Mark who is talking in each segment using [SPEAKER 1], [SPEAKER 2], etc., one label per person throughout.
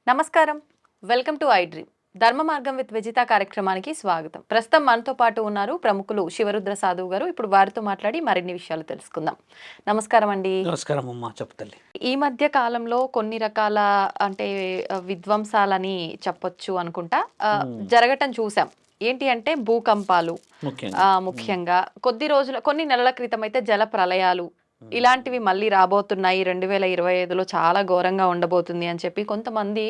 [SPEAKER 1] నమస్కారం. Welcome to I dream. ధర్మ మార్గం విత్ విజిత కార్యక్రమానికి స్వాగతం. ప్రస్తుతం మనతో పాటు ఉన్నారు ప్రముఖులు శివరుద్ర సాధువు గారు. ఇప్పుడు వారితో మాట్లాడి మరిన్ని విషయాలు తెలుసుకుందాం. నమస్కారం అండి.
[SPEAKER 2] నమస్కారం అమ్మా, చెప్తల్లి.
[SPEAKER 1] ఈ మధ్య కాలంలో కొన్ని రకాల అంటే విధ్వంసాలని చెప్పొచ్చు అనుకుంటా జరగటం చూసాం. ఏంటి అంటే భూకంపాలు, ముఖ్యంగా కొన్ని నెలల క్రితం అయితే జల ప్రళయాలు ఇలాంటివి మళ్ళీ రాబోతున్నాయి. 2025లో చాలా ఘోరంగా ఉండబోతుంది అని చెప్పి కొంతమంది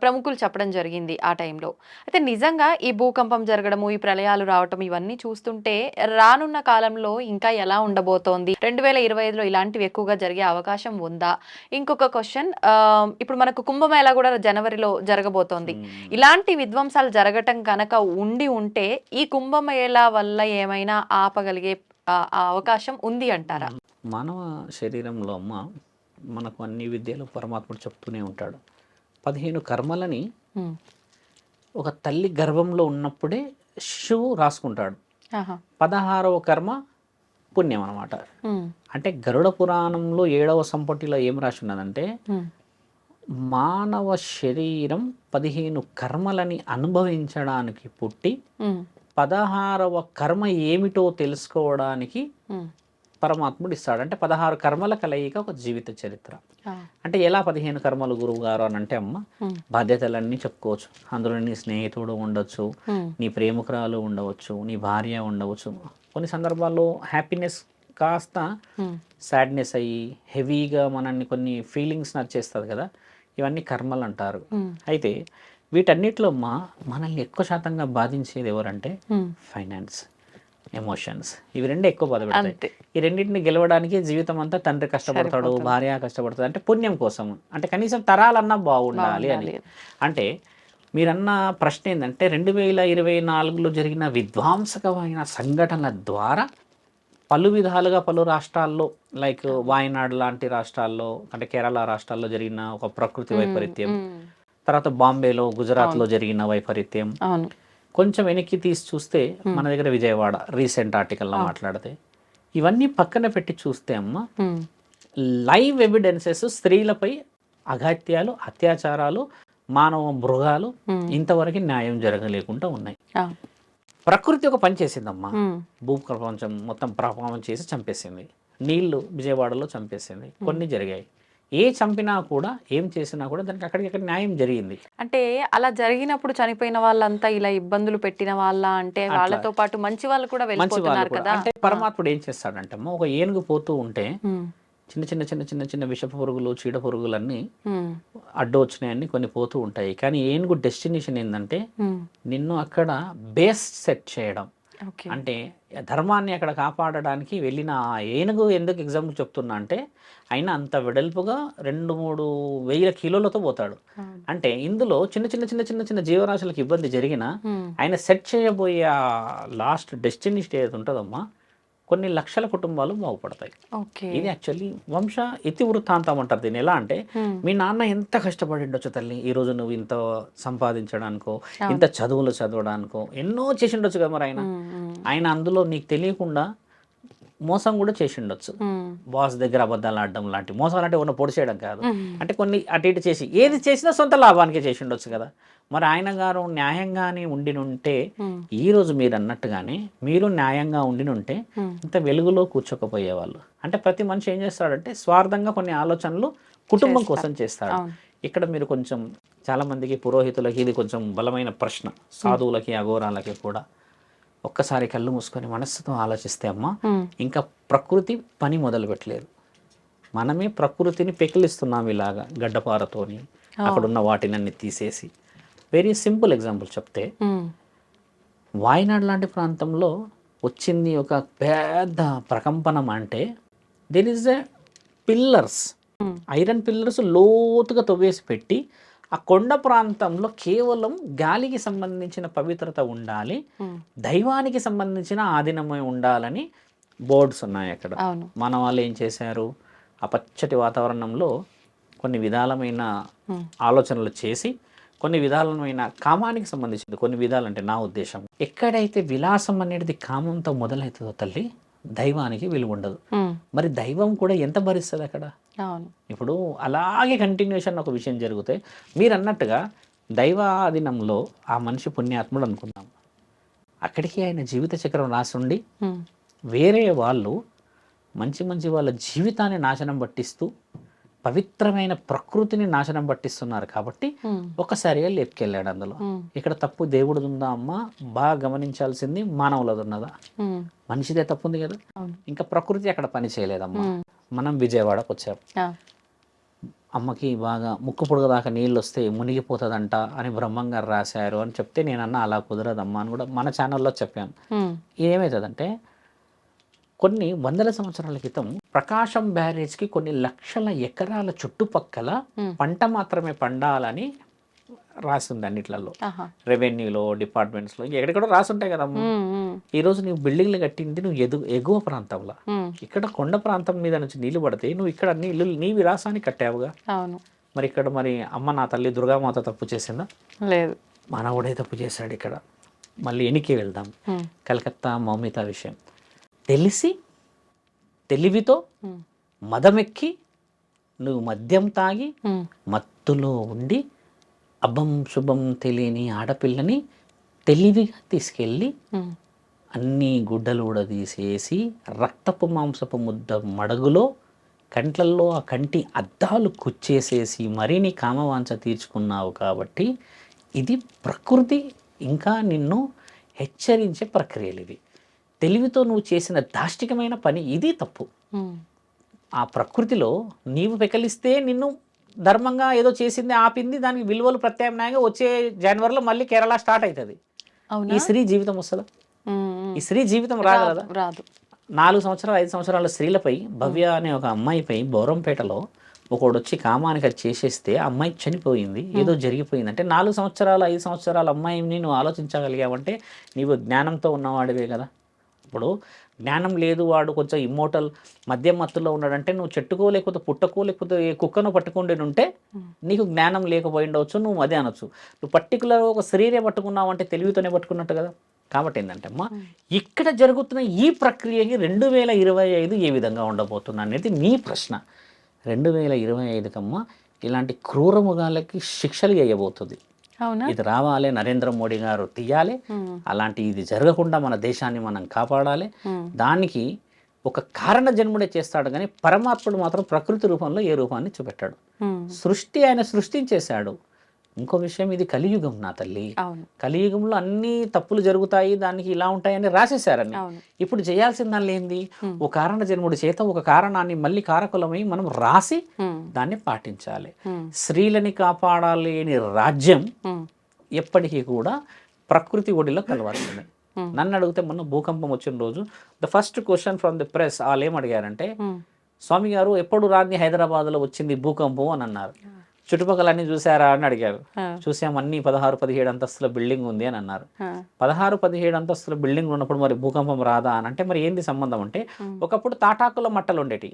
[SPEAKER 1] ప్రముఖులు చెప్పడం జరిగింది ఆ టైంలో. అయితే నిజంగా ఈ భూకంపం జరగడము, ఈ ప్రళయాలు రావటం ఇవన్నీ చూస్తుంటే రానున్న కాలంలో ఇంకా ఎలా ఉండబోతోంది, 2025లో ఇలాంటివి ఎక్కువగా జరిగే అవకాశం ఉందా? ఇంకొక క్వశ్చన్, ఇప్పుడు మనకు కుంభమేళా కూడా జనవరిలో జరగబోతోంది. ఇలాంటి విధ్వంసాలు జరగటం కనుక ఉంటే ఈ కుంభమేళా వల్ల ఏమైనా ఆపగలిగే అవకాశం ఉంది అంటారా?
[SPEAKER 2] మానవ శరీరంలో అమ్మ మనకు అన్ని విద్యలు పరమాత్ముడు చెప్తూనే ఉంటాడు. 15 కర్మలని ఒక తల్లి గర్భంలో ఉన్నప్పుడే శిశువు రాసుకుంటాడు. 16వ కర్మ పుణ్యం అనమాట. అంటే గరుడ పురాణంలో 7వ సంపుటిలో ఏం రాసి ఉన్నదంటే మానవ శరీరం 15 కర్మలని అనుభవించడానికి పుట్టి 16వ కర్మ ఏమిటో తెలుసుకోవడానికి పరమాత్ముడు ఇస్తాడు. అంటే 16 కర్మల కలయిక ఒక జీవిత చరిత్ర. అంటే ఎలా 15 కర్మలు గురువు గారు అని అంటే అమ్మ, బాధ్యతలన్నీ చెప్పుకోవచ్చు. అందులో నీ స్నేహితుడు ఉండొచ్చు, నీ ప్రేమికురాలు ఉండవచ్చు, నీ భార్య ఉండవచ్చు. కొన్ని సందర్భాల్లో హ్యాపీనెస్ కాస్త సాడ్నెస్ అయ్యి హెవీగా మనల్ని కొన్ని ఫీలింగ్స్ నచ్చేస్తుంది కదా, ఇవన్నీ కర్మలు అంటారు. అయితే వీటన్నిటిలో మనల్ని ఎక్కువ శాతంగా బాధించేది ఎవరంటే ఫైనాన్స్, ఎమోషన్స్. ఇవి రెండే ఎక్కువ బాధపడతాయి. ఈ రెండింటిని గెలవడానికి జీవితం అంతా తండ్రి కష్టపడతాడు, భార్య కష్టపడతాడు. అంటే పుణ్యం కోసం, అంటే కనీసం తరాలన్నా బాగుండాలి అని. అంటే మీరన్న ప్రశ్న ఏంటంటే 2024లో జరిగిన విధ్వంసకమైన సంఘటనల ద్వారా పలు విధాలుగా పలు రాష్ట్రాల్లో, లైక్ వాయనాడ్ లాంటి రాష్ట్రాల్లో, అంటే కేరళ రాష్ట్రాల్లో జరిగిన ఒక ప్రకృతి వైపరీత్యం, తర్వాత బాంబేలో, గుజరాత్లో జరిగిన వైపరీత్యం, కొంచెం వెనక్కి తీసి చూస్తే మన దగ్గర విజయవాడ రీసెంట్ ఆర్టికల్లో మాట్లాడితే, ఇవన్నీ పక్కన పెట్టి చూస్తే అమ్మ లైవ్ ఎవిడెన్సెస్ స్త్రీలపై అఘాత్యాలు, అత్యాచారాలు, మానవ మృగాలు ఇంతవరకు న్యాయం జరగలేకుండా ఉన్నాయి. ప్రకృతి ఒక పని చేసిందమ్మా, భూప్రపంచం మొత్తం ప్రభావం చేసి చంపేసింది. నీళ్లు విజయవాడలో చంపేసింది. కొన్ని జరిగాయి. ఏ చంపినా కూడా, ఏం చేసినా కూడా దానికి అక్కడికి న్యాయం జరిగింది.
[SPEAKER 1] అంటే అలా జరిగినప్పుడు చనిపోయిన వాళ్ళంతా ఇలా ఇబ్బందులు పెట్టిన వాళ్ళ, అంటే వాళ్ళతో పాటు మంచి వాళ్ళు కూడా వెళ్ళిపోతున్నారు కదా.
[SPEAKER 2] అంటే పరమాత్ముడు ఏం చేస్తాడంటే ఒక ఏనుగు పోతూ ఉంటే చిన్న చిన్న చిన్న చిన్న చిన్న విష పురుగులు, చీడ పురుగులన్నీ అడ్డు వచ్చినాయన్ని కొన్ని పోతూ ఉంటాయి. కానీ ఏనుగు డెస్టినేషన్ ఏంటంటే నిన్ను అక్కడ బేస్ సెట్ చేయడం. అంటే ధర్మాన్ని అక్కడ కాపాడడానికి వెళ్ళిన ఆ ఏనుగు ఎందుకు ఎగ్జాంపుల్ చెప్తున్నా అంటే, ఆయన అంత వెడల్పుగా 2-3 వేల కిలోలతో పోతాడు. అంటే ఇందులో చిన్న చిన్న చిన్న చిన్న చిన్న జీవరాశులకు ఇబ్బంది జరిగినా ఆయన సెట్ చేయబోయే లాస్ట్ డెస్టినేషన్ ఏది ఉంటుందమ్మా, కొన్ని లక్షల కుటుంబాలు బాగుపడతాయి. ఇది యాక్చువల్లీ వంశ ఇతివృత్తాంతం అంటారు దీన్ని. ఎలా అంటే, మీ నాన్న ఎంత కష్టపడి ఉండొచ్చు తల్లి, ఈరోజు నువ్వు ఇంత సంపాదించడానికో, ఇంత చదువులు చదవడానికో ఎన్నో చేసి ఉండొచ్చు కదా. మరి ఆయన అందులో నీకు తెలియకుండా మోసం కూడా చేసి ఉండొచ్చు. బాస్ దగ్గర అబద్ధాలు ఆడడం లాంటి మోసాలు, అంటే ఉన్న పొడి చేయడం కాదు, అంటే కొన్ని అటు ఇటు చేసి ఏది చేసినా సొంత లాభానికే చేసి ఉండొచ్చు కదా. మరి ఆయన గారు న్యాయంగానే ఉండినుంటే, ఈరోజు మీరు అన్నట్టుగానే మీరు న్యాయంగా ఉండినుంటే ఇంత వెలుగులో కూర్చోకపోయేవాళ్ళు. అంటే ప్రతి మనిషి ఏం చేస్తాడంటే స్వార్థంగా కొన్ని ఆలోచనలు కుటుంబం కోసం చేస్తాడు. ఇక్కడ మీరు కొంచెం చాలా మందికి పురోహితులకి ఇది కొంచెం బలమైన ప్రశ్న, సాధువులకి అఘోరాలకి కూడా. ఒక్కసారి కళ్ళు మూసుకొని మనస్సుతో ఆలోచిస్తే అమ్మ, ఇంకా ప్రకృతి పని మొదలు పెట్టలేదు. మనమే ప్రకృతిని పెకిలిస్తున్నాం ఇలాగా గడ్డపారతోని, అక్కడున్న వాటినన్నీ తీసేసి. వెరీ సింపుల్ ఎగ్జాంపుల్ చెప్తే, వాయనాడ్ లాంటి ప్రాంతంలో వచ్చింది ఒక పెద్ద ప్రకంపనం. అంటే there is a pillars, iron pillars లోతుగా తవ్వేసి పెట్టి, ఆ కొండ ప్రాంతంలో కేవలం గాలికి సంబంధించిన పవిత్రత ఉండాలి, దైవానికి సంబంధించిన ఆధీనమై ఉండాలని బోర్డ్స్ ఉన్నాయి అక్కడ. మన వాళ్ళు ఏం చేశారు, ఆ పచ్చటి వాతావరణంలో కొన్ని విధాలమైన ఆలోచనలు చేసి, కొన్ని విధాలమైన కామానికి సంబంధించింది, కొన్ని విధాలు అంటే నా ఉద్దేశం, ఎక్కడైతే విలాసం అనేది కామంతో మొదలవుతుందో తల్లి, దైవానికి విలువ ఉండదు.
[SPEAKER 1] ఉమ్,
[SPEAKER 2] మరి దైవం కూడా ఎంత భరిస్తుంది అక్కడ?
[SPEAKER 1] అవును.
[SPEAKER 2] ఇప్పుడు అలాగే కంటిన్యూషన్ ఒక విషయం జరిగితే మీరు అన్నట్టుగా దైవాధీనంలో ఆ మనిషి పుణ్యాత్ముడు అనుకుందాం, అక్కడికి ఆయన జీవిత చక్రం రాసుండి
[SPEAKER 1] ఉమ్,
[SPEAKER 2] వేరే వాళ్ళు మంచి మంచి వాళ్ళ జీవితాన్ని నాశనం పట్టిస్తూ పవిత్రమైన ప్రకృతిని నాశనం పట్టిస్తున్నారు కాబట్టి
[SPEAKER 1] ఉమ్,
[SPEAKER 2] ఒక్కసారిగా లేపుకెళ్ళాడు అందులో.
[SPEAKER 1] ఉమ్,
[SPEAKER 2] ఇక్కడ తప్పు దేవుడిది ఉందా అమ్మా? బాగా గమనించాల్సింది మానవులది ఉన్నదా?
[SPEAKER 1] ఉమ్,
[SPEAKER 2] మనిషిదే తప్పు ఉంది కదా.
[SPEAKER 1] అవును.
[SPEAKER 2] ఇంకా ప్రకృతి అక్కడ పని చేయలేదమ్మా.
[SPEAKER 1] ఉమ్,
[SPEAKER 2] మనం విజయవాడకు వచ్చాం,
[SPEAKER 1] ఆ,
[SPEAKER 2] అమ్మకి బాగా ముక్కు పొడుగు దాకా నీళ్ళు వస్తే మునిగిపోతుందంట అని బ్రహ్మంగారు రాశారు అని చెప్తే నేనన్నా అలా కుదరదమ్మా అని కూడా మన ఛానల్లో చెప్పాను.
[SPEAKER 1] ఉమ్,
[SPEAKER 2] ఏమవుతుందంటే కొన్ని వందల సంవత్సరాల క్రితం ప్రకాశం బ్యారేజ్కి కొన్ని లక్షల ఎకరాల చుట్టుపక్కల పంట మాత్రమే పండాలని రాసింది అన్నిట్లలో,
[SPEAKER 1] ఆహా,
[SPEAKER 2] రెవెన్యూలో, డిపార్ట్మెంట్స్లో, ఎక్కడెక్కడో రాసుంటాయి కదమ్మా.
[SPEAKER 1] ఉమ్, ఉమ్,
[SPEAKER 2] ఈరోజు నువ్వు బిల్డింగ్లు కట్టింది నువ్వు ఎగువ ప్రాంతంలో,
[SPEAKER 1] ఉమ్,
[SPEAKER 2] ఇక్కడ కొండ ప్రాంతం మీద నుంచి నీళ్లు పడితే నువ్వు ఇక్కడ అన్ని ఇల్లు నీ విలాసాన్ని కట్టావుగా.
[SPEAKER 1] అవును.
[SPEAKER 2] మరి ఇక్కడ మరి అమ్మ నా తల్లి దుర్గామాత తప్పు చేసిందా?
[SPEAKER 1] లేదు.
[SPEAKER 2] మానవుడే తప్పు చేశాడు ఇక్కడ. మళ్ళీ ఎనికి వెళ్దాం,
[SPEAKER 1] ఉమ్,
[SPEAKER 2] కలకత్తా మౌమిత విషయం. తెలివితో
[SPEAKER 1] ఉమ్,
[SPEAKER 2] మదమెక్కి నువ్వు మద్యం తాగి
[SPEAKER 1] ఉమ్,
[SPEAKER 2] మత్తులో ఉండి అబ్బం శుభం తెలియని ఆడపిల్లని తెలివిగా తీసుకెళ్ళి
[SPEAKER 1] ఉమ్,
[SPEAKER 2] అన్ని గుడ్డలు ఊడదీసేసి రక్తపు మాంసపు ముద్ద మడుగులో కంట్లల్లో ఆ కంటి అద్దాలు కుచ్చేసేసి మరీ నీ కామవాంఛ తీర్చుకున్నావు. కాబట్టి ఇది ప్రకృతి ఇంకా నిన్ను హెచ్చరించే ప్రక్రియలు ఇవి. తెలివితో నువ్వు చేసిన దాష్టికమైన పని ఇది తప్పు.
[SPEAKER 1] ఉమ్,
[SPEAKER 2] ఆ ప్రకృతిలో నీవు పెకలిస్తే నిన్ను ధర్మంగా ఏదో చేసింది ఆపింది, దానికి విలువలు ప్రత్యామ్నాయంగా వచ్చే జనవరిలో మళ్ళీ కేరళ స్టార్ట్ అవుతుంది.
[SPEAKER 1] అవునా?
[SPEAKER 2] ఈ స్త్రీ జీవితం వస్తుందా?
[SPEAKER 1] ఉమ్, ఉమ్,
[SPEAKER 2] ఈ స్త్రీ జీవితం రాదు కదా.
[SPEAKER 1] రాదు.
[SPEAKER 2] 4 సంవత్సరాలు 5 సంవత్సరాల స్త్రీలపై భవ్య అనే ఒక అమ్మాయిపై బౌరంపేటలో ఒకడు వచ్చి కామానికి అది చేసేస్తే ఆ అమ్మాయి చనిపోయింది, ఏదో జరిగిపోయింది. అంటే 4 సంవత్సరాలు 5 సంవత్సరాల అమ్మాయిని నువ్వు ఆలోచించగలిగావంటే నీవు జ్ఞానంతో ఉన్నవాడివే కదా. ఇప్పుడు జ్ఞానం లేదు, వాడు కొంచెం ఇమ్మోటల్ మద్యం మత్తులో ఉన్నాడంటే నువ్వు చెట్టుకో లేకపోతే పుట్టకో లేకపోతే కుక్కను పట్టుకుంటే ఉంటే నీకు జ్ఞానం లేకపోయి ఉండవచ్చు, నువ్వు అదే అనొచ్చు. నువ్వు పర్టికులర్ ఒక శరీరే పట్టుకున్నావు అంటే తెలివితోనే పట్టుకున్నట్టు కదా. కాబట్టి ఏంటంటే అమ్మా, ఇక్కడ జరుగుతున్న ఈ ప్రక్రియకి 2025 ఏ విధంగా ఉండబోతుంది అనేది నీ ప్రశ్న. 2025 కమ్మా ఇలాంటి క్రూరముగాలకి శిక్షలు వేయబోతుంది.
[SPEAKER 1] అవునా?
[SPEAKER 2] ఇది రావాలి, నరేంద్ర మోడీ గారు తీయాలి. అలాంటి ఇది జరగకుండా మన దేశాన్ని మనం కాపాడాలి. దానికి ఒక కారణ జన్ముడే చేస్తాడు కానీ పరమాత్ముడు మాత్రం ప్రకృతి రూపంలో ఏ రూపాన్ని చూపెట్టాడు. సృష్టి ఆయన సృష్టించేశాడు. ఇంకో విషయం, ఇది కలియుగం నా తల్లి. కలియుగంలో అన్ని తప్పులు జరుగుతాయి, దానికి ఇలా ఉంటాయని రాసేశారని. ఇప్పుడు చేయాల్సిన దానిలో ఏంది, ఒక కారణ జన్ముడి చేత ఒక కారణాన్ని మళ్ళీ కారకులమై మనం రాసి దాన్ని పాటించాలి. స్త్రీలని కాపాడాలేని రాజ్యం ఎప్పటికీ కూడా ప్రకృతి ఒడిలో కలవాల్సిందే. నన్ను అడిగితే మొన్న భూకంపం వచ్చిన రోజు the first question from the press వాళ్ళు ఏమడిగారంటే, స్వామి గారు ఎప్పుడు రాని హైదరాబాద్లో వచ్చింది భూకంపం అని అన్నారు. చుట్టుపక్కల అన్ని చూసారా అని అడిగారు. చూసాం, అన్ని 16-17 అంతస్తుల బిల్డింగ్ ఉంది అని అన్నారు. 16-17 అంతస్తుల బిల్డింగ్ ఉన్నప్పుడు మరి భూకంపం రాదా అని అంటే మరి ఏంది సంబంధం అంటే, ఒకప్పుడు తాటాకుల మట్టలు ఉండేటి,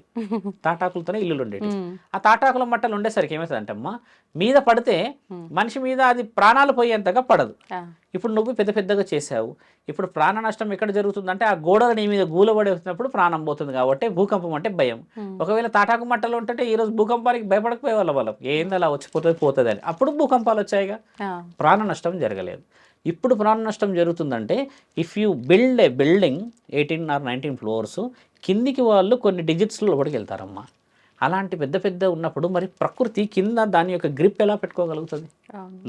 [SPEAKER 2] తాటాకులతోనే ఇల్లులు ఉండేటి. ఆ తాటాకుల మట్టలు ఉండేసరికి ఏమవుతుందంటే అమ్మా, మీద పడితే మనిషి మీద అది ప్రాణాలు పోయేంతగా పడదు. ఇప్పుడు నువ్వు పెద్ద పెద్దగా చేసావు, ఇప్పుడు ప్రాణ నష్టం ఎక్కడ జరుగుతుందంటే ఆ గోడలు నీ మీద గూలబడి వచ్చినప్పుడు ప్రాణం పోతుంది. కాబట్టి భూకంపం అంటే భయం. ఒకవేళ తాటాకు మట్టలు ఉంటే ఈ రోజు భూకంపానికి భయపడకపోయే వాళ్ళం ఏంది అలా వచ్చిపోతుంది అని. అప్పుడు భూకంపాలు వచ్చాయిగా, ప్రాణ నష్టం జరగలేదు. ఇప్పుడు ప్రాణ నష్టం జరుగుతుందంటే if you build a building 18 or 19 floors, కిందికి వాళ్ళు కొన్ని డిజిట్స్లో లోపలికి వెళ్తారమ్మా. అలాంటి పెద్ద పెద్ద ఉన్నప్పుడు మరి ప్రకృతి కింద దాని యొక్క గ్రిప్ ఎలా పెట్టుకోగలుగుతుంది?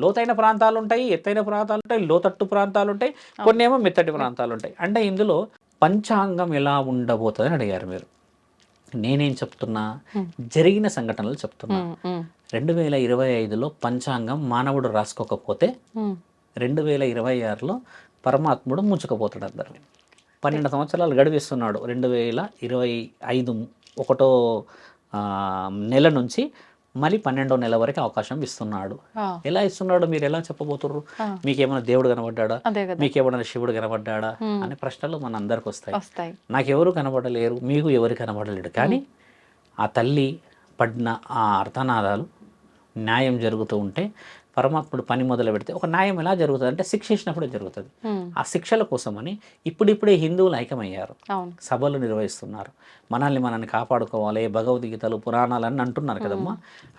[SPEAKER 2] లోతైన ప్రాంతాలు ఉంటాయి, ఎత్తైన ప్రాంతాలు ఉంటాయి, లోతట్టు ప్రాంతాలు ఉంటాయి, కొన్ని ఏమో మెత్తటి ప్రాంతాలు ఉంటాయి. అంటే ఇందులో పంచాంగం ఎలా ఉండబోతుంది అని అడిగారు మీరు. నేనేం చెప్తున్నా, జరిగిన సంఘటనలు చెప్తున్నా. 2025లో పంచాంగం మానవుడు రాసుకోకపోతే 2026లో పరమాత్ముడు ముంచుకపోతాడు అందరిని. 12 సంవత్సరాలు గడిపిస్తున్నాడు. 2025 1వ నెల నుంచి మళ్ళీ 12వ నెల వరకు అవకాశం ఇస్తున్నాడు. ఎలా ఇస్తున్నాడు మీరు ఎలా చెప్పబోతుర్రు? మీకేమైనా దేవుడు కనబడ్డా, మీకేమైనా శివుడు కనబడ్డా అనే ప్రశ్నలు మన అందరికి వస్తాయి. నాకెవరు కనబడలేరు, మీకు ఎవరు కనబడలేడు. కానీ ఆ తల్లి పడిన ఆ అర్థనాదాలు న్యాయం జరుగుతూ ఉంటే పరమాత్ముడు పని మొదలు పెడితే ఒక న్యాయం ఎలా జరుగుతుంది అంటే శిక్ష ఇచ్చినప్పుడే జరుగుతుంది. ఆ శిక్షల కోసమని ఇప్పుడిప్పుడే హిందువులు ఐక్యమయ్యారు, సభలు నిర్వహిస్తున్నారు, మనల్ని కాపాడుకోవాలి, భగవద్గీతలు పురాణాలు అని అంటున్నారు కదమ్మా.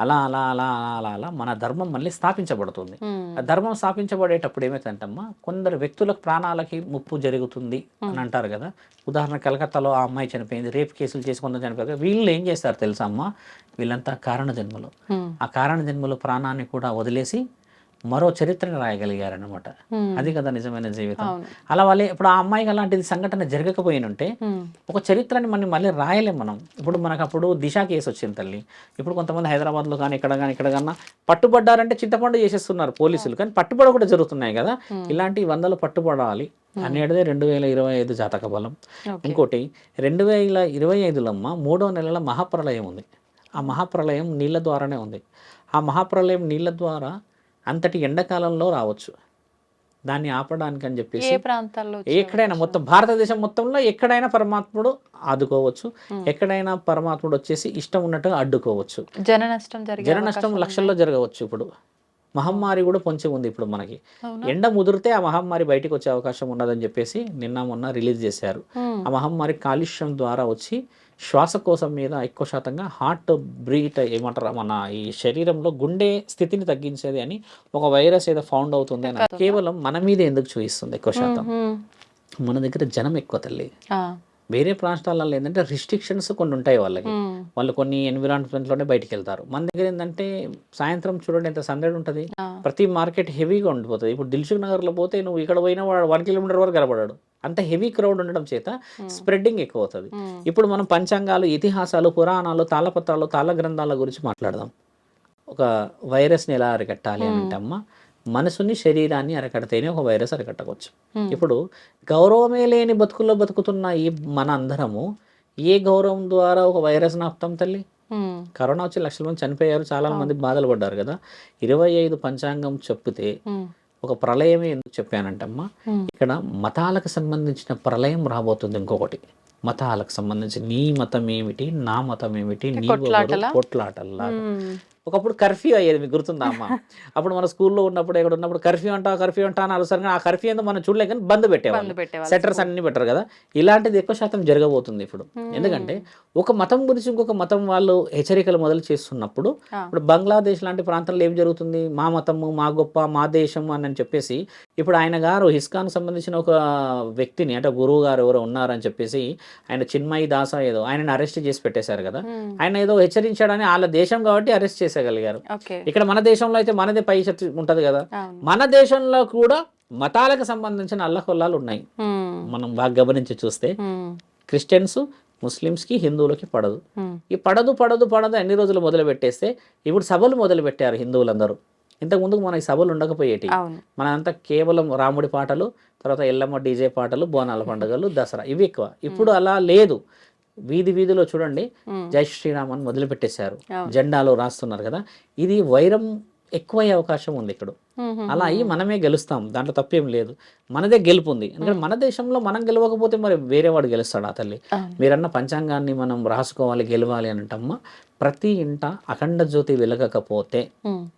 [SPEAKER 2] అలా అలా అలా అలా అలా మన ధర్మం మళ్ళీ స్థాపించబడుతుంది. ఆ ధర్మం స్థాపించబడేటప్పుడు ఏమైతుందంటమ్మా, కొందరు వ్యక్తులకు ప్రాణాలకి ముప్పు జరుగుతుంది అని అంటారు కదా. ఉదాహరణ కలకత్తాలో ఆ అమ్మాయి చనిపోయింది, రేప్ కేసులు చేసి కొందరు చనిపోయారు. వీళ్ళు ఏం చేస్తారు తెలుసా అమ్మ, వీళ్ళంతా కారణ జన్మలు. ఆ కారణ జన్మలు ప్రాణాన్ని కూడా వదిలేసి మరో చరిత్రను రాయగలిగారనమాట. అది కదా నిజమైన జీవితం. అలా వాళ్ళే ఇప్పుడు ఆ అమ్మాయికి అలాంటిది సంఘటన జరగకపోయినంటే ఒక చరిత్రని మనం మళ్ళీ రాయలేం మనం. ఇప్పుడు మనకు అప్పుడు దిశ కేసు వచ్చింది తల్లి. ఇప్పుడు కొంతమంది హైదరాబాద్లో కానీ ఇక్కడ కన్నా పట్టుబడ్డారంటే చింతపండు చేసేస్తున్నారు పోలీసులు, కానీ పట్టుబడ కూడా జరుగుతున్నాయి కదా. ఇలాంటి 100 పట్టుబడాలి అనేటిదే 2025 జాతక బలం. ఇంకోటి 2025లో అమ్మ 3వ నెలల మహాప్రళయం ఉంది. ఆ మహాప్రళయం నీళ్ళ ద్వారానే ఉంది. ఆ మహాప్రళయం నీళ్ళ ద్వారా అంతటి ఎండాకాలంలో రావచ్చు. దాన్ని ఆపడానికి అని చెప్పేసి ఎక్కడైనా మొత్తం భారతదేశం మొత్తంలో ఎక్కడైనా పరమాత్ముడు ఆదుకోవచ్చు, ఎక్కడైనా పరమాత్ముడు వచ్చేసి ఇష్టం ఉన్నట్టుగా అడ్డుకోవచ్చు. జన నష్టం లక్షల్లో జరగవచ్చు. ఇప్పుడు మహమ్మారి కూడా పొంచి ఉంది. ఇప్పుడు మనకి ఎండ ముదిరితే ఆ మహమ్మారి బయటికి వచ్చే అవకాశం ఉన్నదని చెప్పేసి మొన్న రిలీజ్ చేశారు. ఆ మహమ్మారి కాలుష్యం ద్వారా వచ్చి శ్వాసకోశం మీద ఎక్కువ శాతంగా హార్ట్ బ్రీట్ ఏమంటారు, మన ఈ శరీరంలో గుండె స్థితిని తగ్గించేది అని ఒక వైరస్ ఏదో ఫౌండ్ అవుతుంది అని కేవలం మన మీద ఎందుకు చూపిస్తుంది ఎక్కువ శాతం. మన దగ్గర జనం ఎక్కువ తల్లి. వేరే ప్రాంతాలలో ఏంటంటే రిస్ట్రిక్షన్స్ కొన్ని ఉంటాయి వాళ్ళకి, వాళ్ళు కొన్ని ఎన్విరాన్మెంట్లోనే బయటికి వెళ్తారు. మన దగ్గర ఏంటంటే సాయంత్రం చూడండి ఎంత సందడి ఉంటుంది, ప్రతి మార్కెట్ హెవీగా ఉండిపోతుంది. ఇప్పుడు దిల్సుఖ్ నగర్లో పోతే నువ్వు ఇక్కడ పోయినా 1 కిలోమీటర్ వరకు కనబడాడు, అంత హెవీ క్రౌడ్ ఉండడం చేత స్ప్రెడ్డింగ్ ఎక్కువ అవుతుంది. ఇప్పుడు మనం పంచాంగాలు, ఇతిహాసాలు, పురాణాలు, తాళపత్రాలు, తాళ గ్రంథాల గురించి మాట్లాడదాం. ఒక వైరస్ని ఎలా అరికట్టాలి అని అంటే అమ్మ, మనసుని శరీరాన్ని అరకడితేనే ఒక వైరస్ అరకట్టవచ్చు. ఇప్పుడు గౌరవమే లేని బతుకుల్లో బతుకుతున్న ఈ మన అందరము ఏ గౌరవం ద్వారా ఒక వైరస్ ఆపుతాం తల్లి? కరోనా వచ్చి లక్షల మంది చనిపోయారు, చాలా మంది బాధలు పడ్డారు కదా. 25 పంచాంగం చెప్తే ఒక ప్రళయమే ఎందుకు చెప్పానంటమ్మా, ఇక్కడ మతాలకు సంబంధించిన ప్రళయం రాబోతుంది. ఇంకొకటి మతాలకు సంబంధించి నీ మతం ఏమిటి, నా మతం ఏమిటి, నీ కొట్లాటల్లా. ఒకప్పుడు కర్ఫ్యూ అయ్యేది, మీకు గుర్తుందా అమ్మ? అప్పుడు మన స్కూల్లో ఉన్నప్పుడు ఎక్కడ ఉన్నప్పుడు కర్ఫ్యూ అంటా అని అలసరంగా ఆ కర్ఫ్యూ ఏందో మనం చూడలేక కానీ బంద్ పెట్టేవాళ్ళు, సెటర్స్ అన్ని పెట్టరు కదా. ఇలాంటిది ఎక్కువ శాతం జరగబోతుంది ఇప్పుడు. ఎందుకంటే ఒక మతం గురించి ఇంకొక మతం వాళ్ళు హెచ్చరికలు మొదలు చేస్తున్నప్పుడు, ఇప్పుడు బంగ్లాదేశ్ లాంటి ప్రాంతాల్లో ఏం జరుగుతుంది, మా మతము మా గొప్ప మా దేశం అని చెప్పేసి ఇప్పుడు ఆయన గారు హిస్కాన్ సంబంధించిన ఒక వ్యక్తిని, అంటే గురువు గారు ఎవరో ఉన్నారని చెప్పేసి ఆయన చిన్మయి దాస ఏదో ఆయనని అరెస్ట్ చేసి పెట్టేశారు కదా. ఆయన ఏదో హెచ్చరించాడని వాళ్ళ దేశం కాబట్టి అరెస్ట్ చేసేయగలిగారు. ఇక్కడ మన దేశంలో అయితే మనదే పై శక్తి ఉంటది కదా. మన దేశంలో కూడా మతాలకు సంబంధించిన అల్లకొల్లాలు ఉన్నాయి. మనం బాగా గమనించి చూస్తే క్రిస్టియన్స్ ముస్లిమ్స్ కి హిందువులకి పడదు. ఈ పడదు ఎన్ని రోజులు మొదలు పెట్టేస్తే ఇప్పుడు సభలు మొదలు పెట్టారు హిందువులందరూ. ఇంతకు ముందుకు మనకి సభలు ఉండకపోయేటి, మనంతా కేవలం రాముడి పాటలు, తర్వాత ఎల్లమ్మ డీజే పాటలు, బోనాల పండుగలు, దసరా, ఇవి ఎక్కువ. ఇప్పుడు అలా లేదు. వీధిలో చూడండి జై శ్రీరామ్ అని మొదలు పెట్టేశారు, జెండాలో రాస్తున్నారు కదా. ఇది వైరం ఎక్కువయ్యే అవకాశం ఉంది ఇక్కడ. అలా అయ్యి మనమే గెలుస్తాం, దాంట్లో తప్పేం లేదు. మనదే గెలుపు ఉంది. ఎందుకంటే మన దేశంలో మనం గెలవకపోతే మరి వేరే వాడు గెలుస్తాడు. ఆ తల్లి మీరన్న పంచాంగాన్ని మనం రాసుకోవాలి, గెలవాలి అంటమ్మా. ప్రతి ఇంట అఖండ జ్యోతి వెలగకపోతే,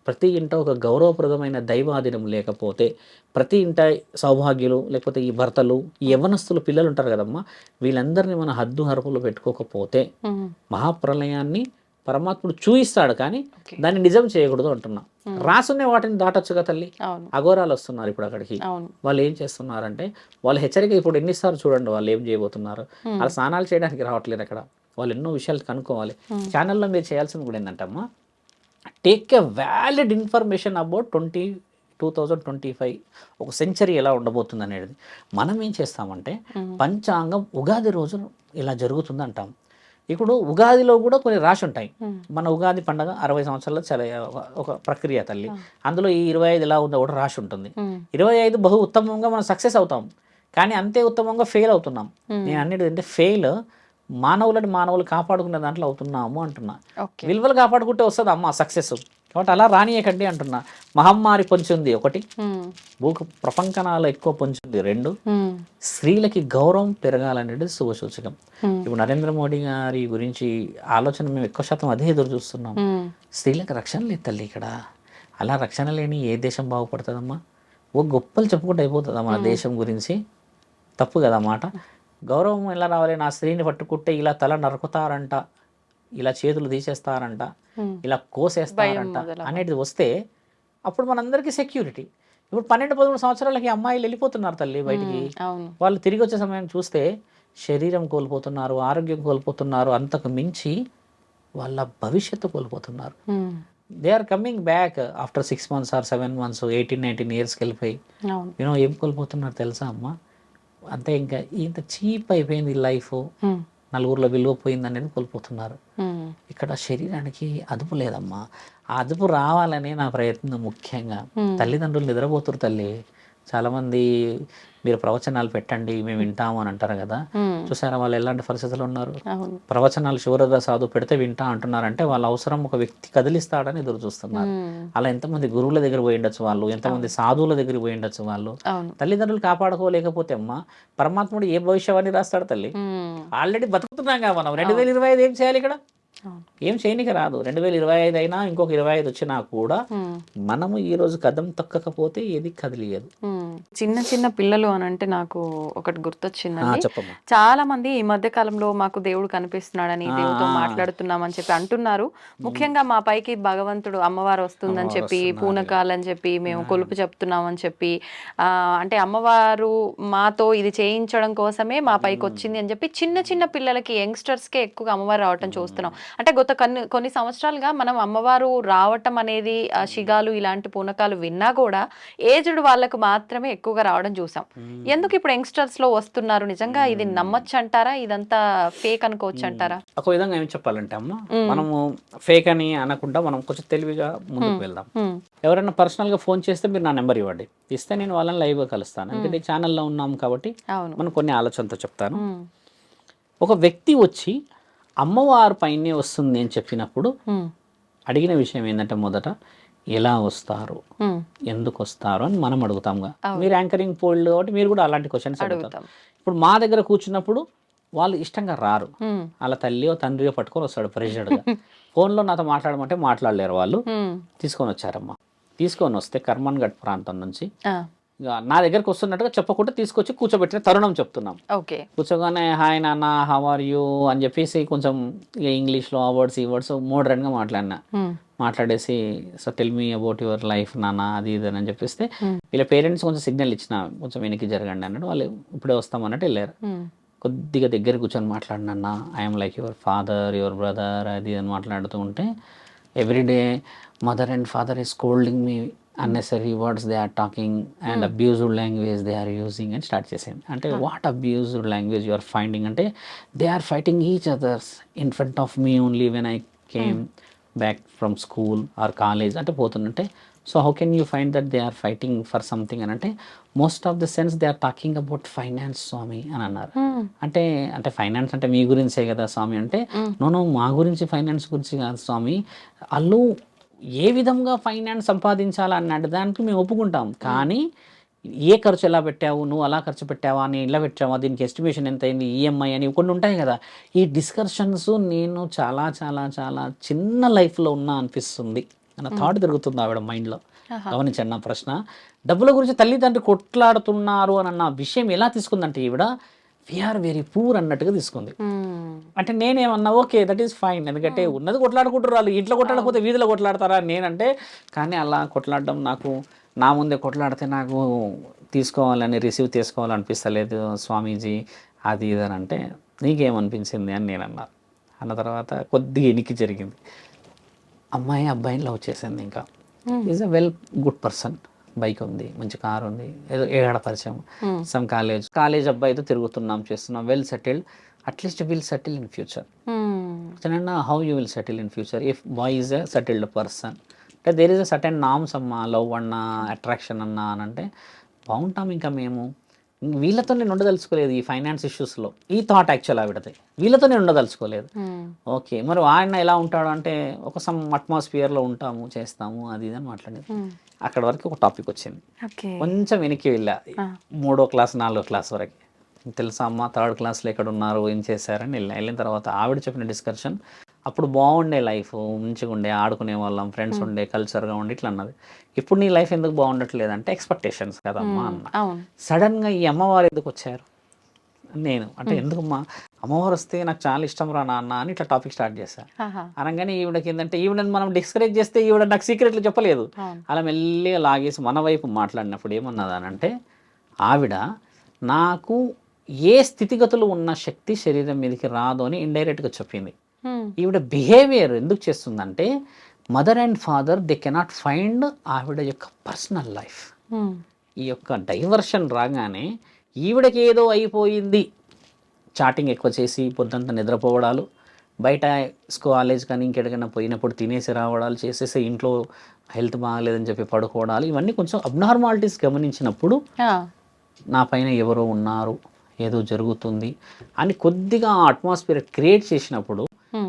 [SPEAKER 2] ప్రతి ఇంట ఒక గౌరవప్రదమైన దైవాధీనం లేకపోతే, ప్రతి ఇంట సౌభాగ్యులు లేకపోతే ఈ భర్తలు, ఈ యవ్వనస్తులు పిల్లలు ఉంటారు కదమ్మా, వీళ్ళందరినీ మన హద్దు హరుపులు పెట్టుకోకపోతే మహాప్రళయాన్ని పరమాత్ముడు చూయిస్తాడు, కానీ దాన్ని నిజం చేయకూడదు అంటున్నా. రాసునే వాటిని దాటొచ్చుగా తల్లి. అఘోరాలు వస్తున్నారు ఇప్పుడు అక్కడికి. వాళ్ళు ఏం చేస్తున్నారంటే, వాళ్ళ హెచ్చరిక ఇప్పుడు ఎన్నిసార్లు చూడండి వాళ్ళు ఏం చేయబోతున్నారు. వాళ్ళు స్నానాలు చేయడానికి రావట్లేదు అక్కడ. వాళ్ళు ఎన్నో విషయాలు కనుక్కోవాలి. ఛానల్లో మీరు చేయాల్సింది కూడా ఏంటంటమ్మా, take a valid information about 2025 ఒక సెంచరీ ఎలా ఉండబోతుంది అనేది. మనం ఏం చేస్తామంటే పంచాంగం ఉగాది రోజు ఇలా జరుగుతుంది అంటాం. ఇప్పుడు ఉగాదిలో కూడా కొన్ని రాశి ఉంటాయి. మన ఉగాది పండుగ 60 సంవత్సరాల్లో చాలా ఒక ప్రక్రియ తల్లి. అందులో ఈ 25 ఎలా ఉందో కూడా రాశి ఉంటుంది. 25 బహు ఉత్తమంగా మనం సక్సెస్ అవుతాం, కానీ అంతే ఉత్తమంగా ఫెయిల్ అవుతున్నాం. నేను అన్నిటి అంటే ఫెయిల్ మానవులు కాపాడుకునే దాంట్లో అవుతున్నాము అంటున్నా. విలువలు కాపాడుకుంటే వస్తుంది అమ్మ సక్సెస్. కాబట్టి అలా రానియకండి అంటున్నా. మహమ్మారి పొంచుంది ఒకటి, ప్రపంచనాలు ఎక్కువ పొంచుంది 2, స్త్రీలకి గౌరవం పెరగాలనేది శుభసూచకం. ఇప్పుడు నరేంద్ర మోడీ గారి గురించి ఆలోచన మేము ఎక్కువ శాతం అదే ఎదురు చూస్తున్నాం. స్త్రీలకు రక్షణ లేదు తల్లి ఇక్కడ. అలా రక్షణ లేని ఏ దేశం బాగుపడుతుందమ్మా? ఓ గొప్పలు చెప్పుకుంటూ అయిపోతుందా మన దేశం గురించి? తప్పు కదా మాట. గౌరవం ఎలా రావాలి? నా స్త్రీని పట్టుకుంటే ఇలా తల నరుకుతారంట, ఇలా చేతులు తీసేస్తారంట, ఇలా కోసేస్తారంట అనేది వస్తే అప్పుడు మనందరికీ సెక్యూరిటీ. ఇప్పుడు 12-13 సంవత్సరాలకి అమ్మాయిలు వెళ్ళిపోతున్నారు తల్లి బయటికి. వాళ్ళు తిరిగి వచ్చే సమయం చూస్తే శరీరం కోల్పోతున్నారు, ఆరోగ్యం కోల్పోతున్నారు, అంతకు మించి వాళ్ళ భవిష్యత్తు కోల్పోతున్నారు. They are coming back after 6 months or 7 months, 18-19 yearsకి వెళ్ళిపోయి ఏం కోల్పోతున్నారు తెలుసా అమ్మ? అంతే, ఇంకా ఇంత చీప్ అయిపోయింది లైఫ్, నలుగురిలో విలువ పోయింది అనేది కోల్పోతున్నారు. ఇక్కడ శరీరానికి అదుపు లేదమ్మా. ఆ అదుపు రావాలనే నా ప్రయత్నం. ముఖ్యంగా తల్లిదండ్రులు నిద్రపోతురు తల్లి. చాలామంది మీరు ప్రవచనాలు పెట్టండి మేము వింటాము అని అంటారు కదా. చూసారా వాళ్ళు ఎలాంటి పరిస్థితులు ఉన్నారు? ప్రవచనాలు శివరద సాధు పెడితే వింటా అంటున్నారంటే వాళ్ళ అవసరం ఒక వ్యక్తి కదిలిస్తాడని ఎదురు చూస్తున్నారు. అలా ఎంతమంది గురువుల దగ్గర పోయి ఉండొచ్చు వాళ్ళు, ఎంతమంది సాధువుల దగ్గర పోయి ఉండొచ్చు వాళ్ళు. తల్లిదండ్రులు కాపాడుకోలేకపోతే అమ్మా పరమాత్ముడు ఏ భవిష్యవాణి రాస్తాడు తల్లి? ఆల్రెడీ బతుకుతున్నాం కదా మనం. 2025 ఏం చేయాలి ఇక్కడ? ఏం చేయనికి రాదు. 2025 అయినా ఇంకొక 25 వచ్చినా కూడా మనము ఈ రోజు కదం తొక్కకపోతే ఏది కదిలియదు.
[SPEAKER 1] చిన్న చిన్న పిల్లలు అని అంటే నాకు ఒకటి గుర్తొచ్చిందండి.
[SPEAKER 2] చెప్పమ్మా.
[SPEAKER 1] చాలా మంది ఈ మధ్య కాలంలో మాకు దేవుడు కనిపిస్తున్నాడని, దేవుడితో మాట్లాడుతున్నామని చెప్పి అంటున్నారు. ముఖ్యంగా మా పైకి భగవంతుడు అమ్మవారు వస్తుందని చెప్పి, పూనకాలని చెప్పి, మేము కొలుపు చెప్తున్నామని చెప్పి, అంటే అమ్మవారు మాతో ఇది చేయించడం కోసమే మా పైకి వచ్చింది అని చెప్పి చిన్న చిన్న పిల్లలకి, యంగ్స్టర్స్కే ఎక్కువగా అమ్మవారు రావటం చూస్తున్నాం. అంటే గత కొన్ని సంవత్సరాలుగా మనం అమ్మవారు రావటం అనేది, శిగాలు ఇలాంటి పూనకాలు విన్నా కూడా ఏజ్డ్ వాళ్ళకు మాత్రమే ఎక్కువగా రావడం చూసాం. ఎందుకు ఇప్పుడు యంగ్స్టర్స్ లో వస్తున్నారు? నిజంగా ఇది నమ్మొచ్చు అంటారా? ఇదంతా ఫేక్ అనుకోవచ్చు అంటారా?
[SPEAKER 2] ఒక విధంగా ఏం చెప్పాలంటే అమ్మ, మనము ఫేక్ అని అనకుండా మనం కొంచెం తెలివిగా ముందుకు వెళ్దాం. ఎవరైనా పర్సనల్ గా ఫోన్ చేస్తే మీరు నా నెంబర్ ఇవ్వండి, ఇస్తే నేను వాళ్ళని లైవ్ గా కలుస్తాను. ఎందుకంటే ఛానల్లో ఉన్నాం కాబట్టి మనం కొన్ని ఆలోచనతో చెప్తాను. ఒక వ్యక్తి వచ్చి అమ్మవారి పైనే వస్తుంది అని చెప్పినప్పుడు అడిగిన విషయం ఏంటంటే, మొదట ఎలా వస్తారు, ఎందుకు వస్తారు అని మనం అడుగుతాంగా. మీరు యాంకరింగ్ పోల్డ్ కాబట్టి మీరు కూడా అలాంటి క్వశ్చన్స్ అడుగుతారు. ఇప్పుడు మా దగ్గర కూర్చున్నప్పుడు వాళ్ళు ఇష్టంగా రారు. వాళ్ళ తల్లియో తండ్రియో పట్టుకొని వస్తాడు ప్రెషర్డ్గా. ఫోన్లో నాతో మాట్లాడమంటే మాట్లాడలేరు. వాళ్ళు తీసుకొని వచ్చారమ్మా. తీసుకొని వస్తే కర్మన్ఘట్ ప్రాంతం నుంచి నా దగ్గరకు వస్తున్నట్టుగా చెప్పకుండా తీసుకొచ్చి కూర్చోబెట్టిన తరుణం చెప్తున్నాం. కూర్చోగానే హాయ్ నాన్న, హౌ ఆర్ యూ అని చెప్పేసి కొంచెం ఇంగ్లీష్లో ఆ వర్డ్స్ ఈ వర్డ్స్ మోడర్న్గా మాట్లాడినా. మాట్లాడేసి so tell me about your life నాన్న, అది ఇది అని చెప్పేస్తే వీళ్ళ పేరెంట్స్ కొంచెం సిగ్నల్ ఇచ్చిన, కొంచెం వెనక్కి జరగండి అన్నట్టు. వాళ్ళు ఇప్పుడే వస్తామన్నట్టు వెళ్ళారు. కొద్దిగా దగ్గర కూర్చొని మాట్లాడినా, I'm like your father, your brother, అది అని మాట్లాడుతూ ఉంటే everyday mother and father is scolding me, unnecessary words they are talking and abused language they are using and start చేసేది. అంటే what abused language you are finding అంటే they are fighting each others in front of me only when I came back from school or college అంటే పోతుందంటే, so how can you find that they are fighting for something అని అంటే most of the sense they are talking about finance స్వామి అని అన్నారు. అంటే finance అంటే మీ గురించే కదా స్వామి అంటే, నో మా గురించి ఫైనాన్స్ గురించి కాదు స్వామి, వాళ్ళు ఏ విధంగా ఫైనాన్స్ సంపాదించాలన్నాడు దానికి మేము ఒప్పుకుంటాం. కానీ ఏ ఖర్చు ఎలా పెట్టావు, నువ్వు అలా ఖర్చు పెట్టావా, అని ఇలా పెట్టావా, దీనికి ఎస్టిమేషన్ ఎంత అయింది, ఈఎంఐ అని కొన్ని ఉంటాయి కదా. ఈ డిస్కషన్స్ నేను చాలా చాలా చాలా చిన్న లైఫ్లో ఉన్నా అనిపిస్తుంది అన్న థాట్ తిరుగుతుంది ఆవిడ మైండ్లో. గమనించండి నా ప్రశ్న. డబ్బుల గురించి తల్లిదండ్రులు కొట్లాడుతున్నారు అన్న విషయం ఎలా తీసుకుందంటే ఈవిడ వీఆర్ వెరీ పూర్ అన్నట్టుగా తీసుకుంది. అంటే నేనేమన్నా ఓకే దట్ ఈస్ ఫైన్, ఎందుకంటే ఉన్నది కొట్లాడుకుంటారు వాళ్ళు, ఇంట్లో కొట్లాడకపోతే వీధిలో కొట్లాడతారా నేనంటే. కానీ అలా కొట్లాడడం నాకు, నా ముందే కొట్లాడితే నాకు తీసుకోవాలని, రిసీవ్ చేసుకోవాలనిపిస్తలేదు స్వామీజీ, అది ఇది అని అంటే నీకేమనిపించింది అని నేను అన్న తర్వాత కొద్దిగా ఎనికి జరిగింది. అమ్మాయి అబ్బాయిని లవ్ చేసింది. ఇంకా is a well good person, bike ఉంది, మంచి కార్ ఉంది, ఏదో ఏడాడ పరిచయం, సమ్ కాలేజ్ అబ్బాయితో తిరుగుతున్నాం, చేస్తున్నాం, well settled. At least will settle in future. How you will settle in future if boy is a settled person? అంటే there is a certain norms అమ్మా, లవ్ అన్నా, అట్రాక్షన్ అన్నా అని అంటే బాగుంటాం. ఇంకా మేము వీళ్ళతో నేను ఉండదలుచుకోలేదు ఈ ఫైనాన్స్ ఇష్యూస్లో. ఈ థాట్ యాక్చువల్ ఆవిడది, వీళ్ళతో నేను ఉండదలుచుకోలేదు. ఓకే మరి ఆయన ఎలా ఉంటాడు అంటే ఒక సమ్ అట్మాస్ఫియర్లో ఉంటాము, చేస్తాము, అది ఇది అని మాట్లాడేది. అక్కడ వరకు ఒక టాపిక్ వచ్చింది. కొంచెం వెనక్కి వెళ్ళా, 3వ క్లాస్ 4వ క్లాస్ వరకు. తెలుసా అమ్మ 3rd క్లాస్లో ఎక్కడ ఉన్నారు, ఏం చేశారని వెళ్ళిన తర్వాత ఆవిడ చెప్పిన డిస్కషన్, అప్పుడు బాగుండే లైఫ్, మంచిగా ఉండే, ఆడుకునే వాళ్ళం, ఫ్రెండ్స్ ఉండే, కల్చర్గా ఉండే ఇట్లా అన్నది. ఇప్పుడు నీ లైఫ్ ఎందుకు బాగుండట్లేదు అంటే ఎక్స్పెక్టేషన్స్ కదమ్మా అన్న. సడన్గా ఈ అమ్మవారు ఎందుకు వచ్చారు నేను అంటే ఎందుకమ్మా అమ్మవారు వస్తే నాకు చాలా ఇష్టం రా నాన్న అని ఇట్లా టాపిక్ స్టార్ట్ చేశాను. అనగానే ఈవిడకి ఏంటంటే ఈవిడని మనం డిస్కరేజ్ చేస్తే ఈవిడ నాకు సీక్రెట్లు చెప్పలేదు. అలా మెల్లిగా లాగేసి మన వైపు మాట్లాడినప్పుడు ఏమన్నదానంటే ఆవిడ నాకు ఏ స్థితిగతులు ఉన్న శక్తి శరీరం మీదకి రాదు అని ఇండైరెక్ట్గా చెప్పింది. ఈవిడ బిహేవియర్ ఎందుకు చేస్తుందంటే mother and father they cannot find ఆవిడ యొక్క పర్సనల్ లైఫ్. ఈ యొక్క డైవర్షన్ రాగానే ఈవిడకి ఏదో అయిపోయింది, చాటింగ్ ఎక్కువ చేసి పొద్దుంతా నిద్రపోవడాలు, బయట కాలేజ్ కానీ ఇంకెక్కడికైనా పోయినప్పుడు తినేసి రావడాలు చేసేసి ఇంట్లో హెల్త్ బాగాలేదని చెప్పి పడుకోవడాలు, ఇవన్నీ కొంచెం అబ్నార్మాలిటీస్ గమనించినప్పుడు నా పైన ఎవరో ఉన్నారు, ఏదో జరుగుతుంది అని కొద్దిగా అట్మాస్ఫియర్ క్రియేట్ చేసినప్పుడు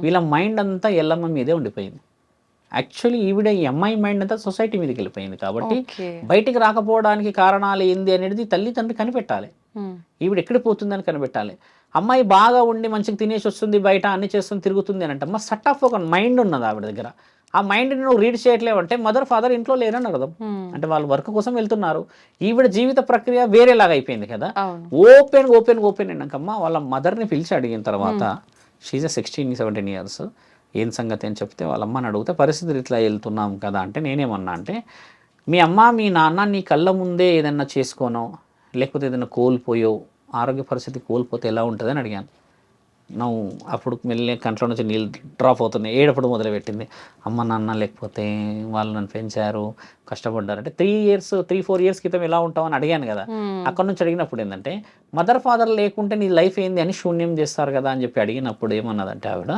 [SPEAKER 2] వీళ్ళ మైండ్ అంతా ఎల్లమ్మ మీదే ఉండిపోయింది. యాక్చువల్లీ ఈవిడ ఈ అమ్మాయి మైండ్ అంతా సొసైటీ మీదకి వెళ్ళిపోయింది. కాబట్టి బయటికి రాకపోవడానికి కారణాలు ఏంది అనేది తల్లిదండ్రి కనిపెట్టాలి. ఈవిడ ఎక్కడ పోతుందని కనిపెట్టాలి. అమ్మాయి బాగా ఉండి మంచిగా తినేసి వస్తుంది, బయట అన్ని చేస్తుంది, తిరుగుతుంది అని అంటే అమ్మ సట్ ఆఫ్ ఒక మైండ్ ఉన్నది ఆవిడ దగ్గర. ఆ మైండ్ని నువ్వు రీడ్ చేయట్లేవు అంటే మదర్ ఫాదర్ ఇంట్లో లేరని అర్థం. అంటే వాళ్ళు వర్క్ కోసం వెళ్తున్నారు. ఈవిడ జీవిత ప్రక్రియ వేరేలాగా అయిపోయింది కదా. ఓపెన్ అన్నాకమ్మ వాళ్ళ మదర్ని పిలిచి అడిగిన తర్వాత షీజ్ 16-17 years, ఏం సంగతి అని చెప్తే వాళ్ళ అమ్మని అడిగితే పరిస్థితులు ఇట్లా వెళ్తున్నాం కదా అంటే నేనేమన్నా అంటే మీ అమ్మ మీ నాన్న నీ కళ్ళ ముందే ఏదన్నా చేసుకోనో లేకపోతే ఏదైనా కోల్పోయో ఆరోగ్య పరిస్థితి కోల్పోతే ఎలా ఉంటుందని అడిగాను. నువ్వు అప్పుడు మెల్లి కంట్లో నుంచి నీళ్ళు డ్రాప్ అవుతున్నాయి, ఏడప్పుడు మొదలుపెట్టింది. అమ్మ నాన్న లేకపోతే వాళ్ళు నన్ను పెంచారు, కష్టపడ్డారు అంటే 3-4 years క్రితం ఎలా ఉంటామని అడిగాను కదా. అక్కడ నుంచి అడిగినప్పుడు ఏంటంటే మదర్ ఫాదర్ లేకుంటే నీ లైఫ్ ఏంది అని శూన్యం చేస్తారు కదా అని చెప్పి అడిగినప్పుడు ఏమన్నదంటే ఆవిడ